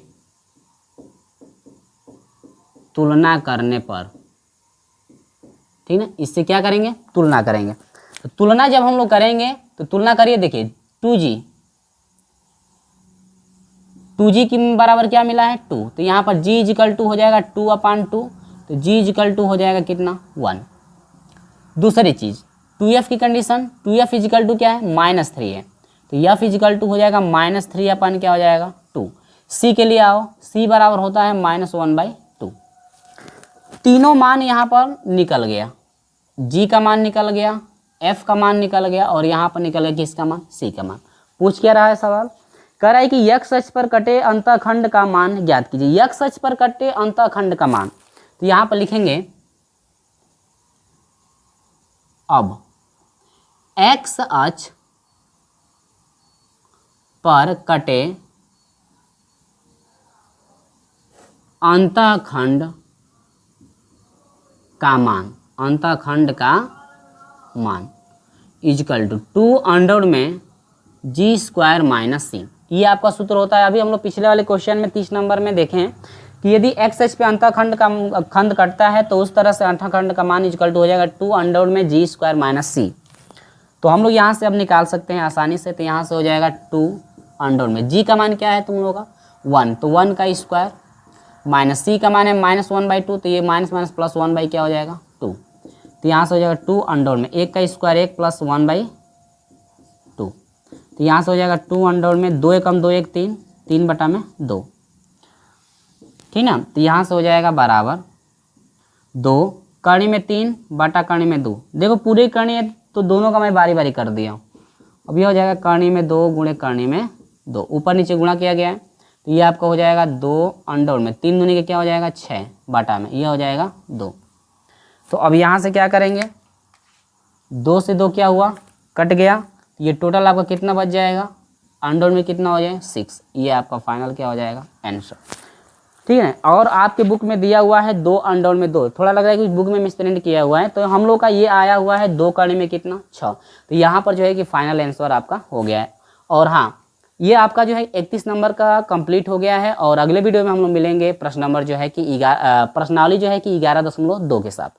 तुलना करने पर, ठीक है, इससे क्या करेंगे, तुलना करेंगे। तो तुलना जब हम लोग करेंगे तो तुलना करिए, देखिए 2g की बराबर क्या मिला है 2, तो यहाँ पर g इजिकल टू हो जाएगा 2/2, तो g इजिकल टू हो जाएगा कितना 1। दूसरी चीज़ 2f की कंडीशन, 2f इजिकल टू क्या है -3 है, तो f इजिकल टू हो जाएगा -3 अपन क्या हो जाएगा 2। c के लिए आओ, c बराबर होता है -1/2। तीनों मान यहाँ पर निकल गया, g का मान निकल गया, f का मान निकल गया और यहाँ पर निकल गया किसका मान, c का मान। पूछ क्या रहा है सवाल, कह रहा है कि x अक्ष पर कटे अंतःखंड का मान ज्ञात कीजिए। x अक्ष पर कटे अंतःखंड का मान, तो यहाँ पर लिखेंगे अब x अक्ष पर कटे अंतःखंड का मान, अंतःखंड का मान इजकल टू 2 में जी स्क्वायर माइनस सी, ये आपका सूत्र होता है। अभी हम लोग पिछले वाले क्वेश्चन में 30 नंबर में देखें कि यदि एक्स एच पे अंतःखंड का खंड कटता है तो उस तरह से अंतःखंड का मान इजकल टू हो जाएगा 2 में जी स्क्वायर माइनस सी। तो हम लोग यहाँ से अब निकाल सकते हैं आसानी से, तो यहाँ से हो जाएगा 2 में जी का मान क्या है तुम लोगों का 1, तो 1 का स्क्वायर माइनस सी का मान है -1/2, तो ये माइनस माइनस प्लस 1 बाई क्या हो जाएगा 2, तो यहाँ से हो जाएगा 2 में 1 का स्क्वायर 1 प्लस 1/2, तो यहाँ से हो जाएगा 2 में 2 एकम 2 1 3, 3/2, ठीक ना। तो यहाँ से हो जाएगा बराबर 2 कर्ण में 3 बटा कर्ण में 2। देखो पूरे कर्ण है तो दोनों का मैं बारी बारी कर दिया हूँ। अब ये हो जाएगा कर्ण में 2 गुणे कर्ण में 2, ऊपर नीचे गुणा किया गया है, तो ये आपका हो जाएगा 2 में 3 दूनी के क्या हो जाएगा 6 बटा में ये हो जाएगा 2। तो अब यहाँ से क्या करेंगे, 2 से 2 क्या हुआ कट गया, ये टोटल आपका कितना बच जाएगा, अंडर में कितना हो जाएगा 6, ये आपका फाइनल क्या हो जाएगा आंसर, ठीक है। और आपके बुक में दिया हुआ है 2 अंडर में 2, थोड़ा लग रहा है कि बुक में मिसप्रिंट किया हुआ है, तो हम लोग का ये आया हुआ है 2 कर्ण में कितना 6, तो यहाँ पर जो है कि फाइनल आंसर आपका हो गया है। और हाँ, ये आपका जो है 31 नंबर का कंप्लीट हो गया है, और अगले वीडियो में हम लोग मिलेंगे प्रश्न नंबर जो है कि प्रश्नावली जो है कि 11.2 के साथ।